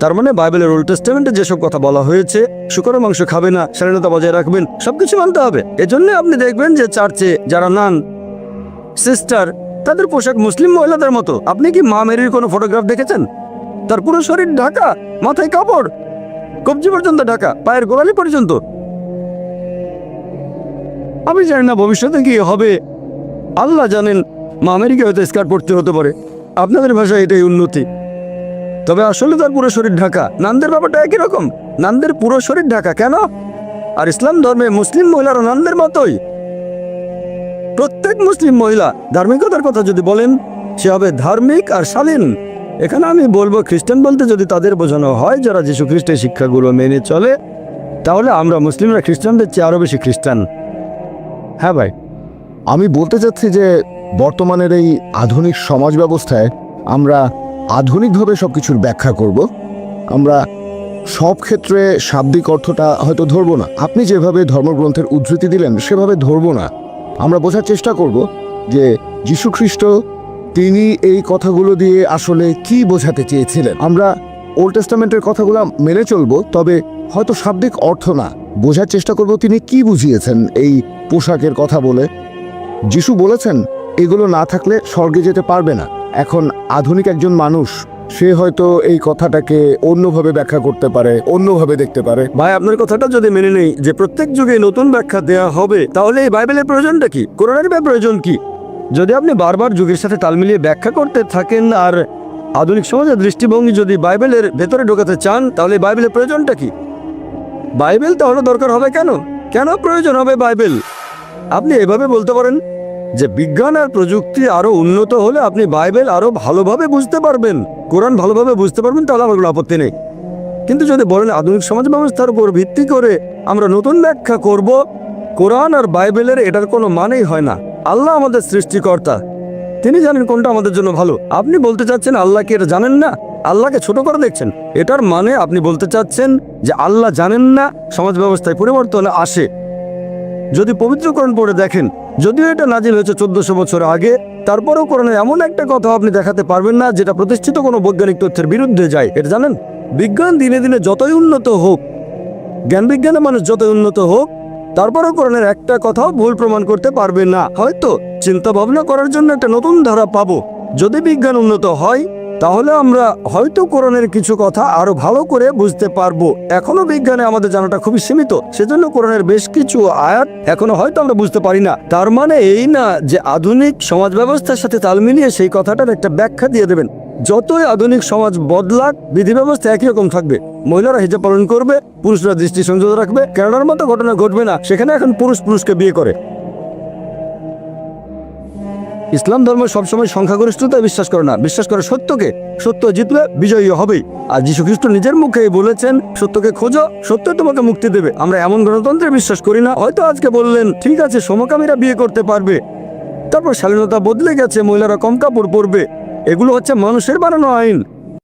তার মানে বাইবেলের ওল্ড টেস্টামেন্টে যেসব কথা বলা হয়েছে, শুকরের মাংস খাবে না, শালীনতা বজায় রাখবেন, সবকিছু মানতে হবে। এজন্য আপনি দেখবেন যে চার্চে যারা নান, সিস্টার, তাদের পোশাক মুসলিম মহিলাদের মতো। আপনি কি মা মেরির কোনো ফটোগ্রাফ দেখেছেন? তার পুরো শরীর ঢাকা, মাথায় কাপড়, কবজি পর্যন্ত ঢাকা, পায়ের গোড়ালি পর্যন্ত। আমি জানি না ভবিষ্যতে কি হবে, আল্লাহ জানেন। মা মেরিকে হয়তো স্কার্ট পড়তে হতে পারে, আপনাদের ভাষায় এটাই উন্নতি। তবে আসলে তার পুরো শরীর ঢাকা। নানদের ব্যাপারটা একই রকম, নানদের পুরো শরীর ঢাকা। কেন? আর ইসলাম ধর্মে মুসলিম মহিলারা নানদের মতোই। প্রত্যেক মুসলিম মহিলা ধার্মিকতার কথা যদি বলেন, সে হবে ধার্মিক আর শালীন। এখানে আমি বলবো, খ্রিস্টান বলতে যদি তাদের বোঝানো হয় যারা যীশু খ্রিস্টের শিক্ষাগুলো মেনে চলে, তাহলে আমরা মুসলিমরা খ্রিস্টানদের চেয়ে আরও বেশি খ্রিস্টান। হ্যাঁ ভাই, আমি বলতে চাচ্ছি যে বর্তমানের এই আধুনিক সমাজ ব্যবস্থায় আমরা আধুনিকভাবে সব কিছুর ব্যাখ্যা করব। আমরা সব ক্ষেত্রে শাব্দিক অর্থটা হয়তো ধরবো না, আপনি যেভাবে ধর্মগ্রন্থের উদ্ধৃতি দিলেন সেভাবে ধরবো না। আমরা বোঝার চেষ্টা করব যে যীশু খ্রিস্ট তিনি এই কথাগুলো দিয়ে আসলে কি বোঝাতে চেয়েছিলেন। আমরা ওল্ড টেস্টামেন্টের কথাগুলো মেনে চলবো, তবে হয়তো শাব্দিক অর্থ না, বোঝার চেষ্টা করব তিনি কি বুঝিয়েছেন এই পোশাকের কথা বলে। যিশু বলেছেন এগুলো না থাকলে স্বর্গে যেতে পারবে না। এখন আধুনিক একজন মানুষ, সে হয়তো এই কথাটাকে অন্যভাবে ব্যাখ্যা করতে পারে, অন্যভাবে দেখতে পারে। ভাই, আপনার কথাটা যদি মেনে নেই যে প্রত্যেক যুগে নতুন ব্যাখ্যা দেয়া হবে, তাহলে এই বাইবেলের প্রয়োজনটা কি? কোরআনের প্রয়োজন কি? যদি আপনি বারবার যুগের সাথে তাল মিলিয়ে ব্যাখ্যা করতে থাকেন আর আধুনিক সমাজের দৃষ্টিভঙ্গি যদি বাইবেলের ভেতরে ঢোকাতে চান, তাহলে বাইবেলের প্রয়োজনটা কি? বাইবেল তাহলে দরকার হবে কেন? কেন প্রয়োজন হবে বাইবেল? আপনি এভাবে বলতে পারেন যে বিজ্ঞান আর প্রযুক্তি আরো উন্নত হলে আপনি বাইবেল আরো ভালোভাবে বুঝতে পারবেন, কোরআন ভালোভাবে বুঝতে পারবেন, তাহলে আমার কোনো আপত্তি নেই। কিন্তু যদি বলেন আধুনিক সমাজ ব্যবস্থার উপর ভিত্তি করে আমরা নতুন ব্যাখ্যা করব কোরআন আর বাইবেলের, এটার কোনো মানেই হয় না। আল্লাহ আমাদের সৃষ্টিকর্তা, তিনি জানেন কোনটা আমাদের জন্য ভালো। আপনি বলতে চাচ্ছেন আল্লাহকে এটা জানেন না, আল্লাহকে ছোট করে দেখছেন। এটার মানে আপনি বলতে চাচ্ছেন যে আল্লাহ জানেন না সমাজ ব্যবস্থায় পরিবর্তন আসে। যদি পবিত্র কোরআন পড়ে দেখেন, যদিও এটা নাজিল হয়েছে 1400 বছর আগে, তারপরেও কোরআনে এমন একটা কথা আপনি দেখাতে পারবেন না যেটা প্রতিষ্ঠিত কোনো বৈজ্ঞানিক তথ্যের বিরুদ্ধে যায়। এটা জানেন? বিজ্ঞান দিনে দিনে যতই উন্নত হোক, জ্ঞান বিজ্ঞানে মানুষ যতই উন্নত হোক, তারপরেও কোরআনের একটা কথাও ভুল প্রমাণ করতে পারবে না। হয়তো চিন্তা ভাবনা করার জন্য একটা নতুন ধারা পাবো। যদি বিজ্ঞান উন্নত হয়, তাহলে আমরা হয়তো কোরআনের কিছু কথা আরো ভালো করে বুঝতে পারবো। এখনো বিজ্ঞানে আমাদের জানাটা খুবই সীমিত, সেজন্য কোরআনের বেশ কিছু আয়াত এখনো হয়তো আমরা বুঝতে পারি না। তার মানে এই না যে আধুনিক সমাজ ব্যবস্থার সাথে তাল মিলিয়ে সেই কথাটার একটা ব্যাখ্যা দিয়ে দেবেন। যতই আধুনিক সমাজ বদলাক, বিধি ব্যবস্থা একই রকম থাকবে। মহিলারা হিজাব পালন করবে, পুরুষরা দৃষ্টি সংযত রাখবে। কানাডার মতো ঘটনা ঘটবে না, সেখানে এখন পুরুষ পুরুষকে বিয়ে করে। ইসলাম ধর্ম সবসময় সংখ্যাগরিষ্ঠতায় বিশ্বাস করে না, বিশ্বাস করে সত্যকে। সত্য জিতলে বিজয়ী হবেই। আর যীশু খ্রিস্ট নিজের মুখেই বলেছেন, সত্যকে খোঁজো, সত্য তোমাকে মুক্তি দেবে। আমরা এমন গণতন্ত্রে বিশ্বাস করি না। হয়তো আজকে বললেন ঠিক আছে সমকামীরা বিয়ে করতে পারবে, তারপর স্বাধীনতা বদলে গেছে, মহিলারা কম কাপড় পরবে। এগুলো হচ্ছে মানুষের বানানো আইন।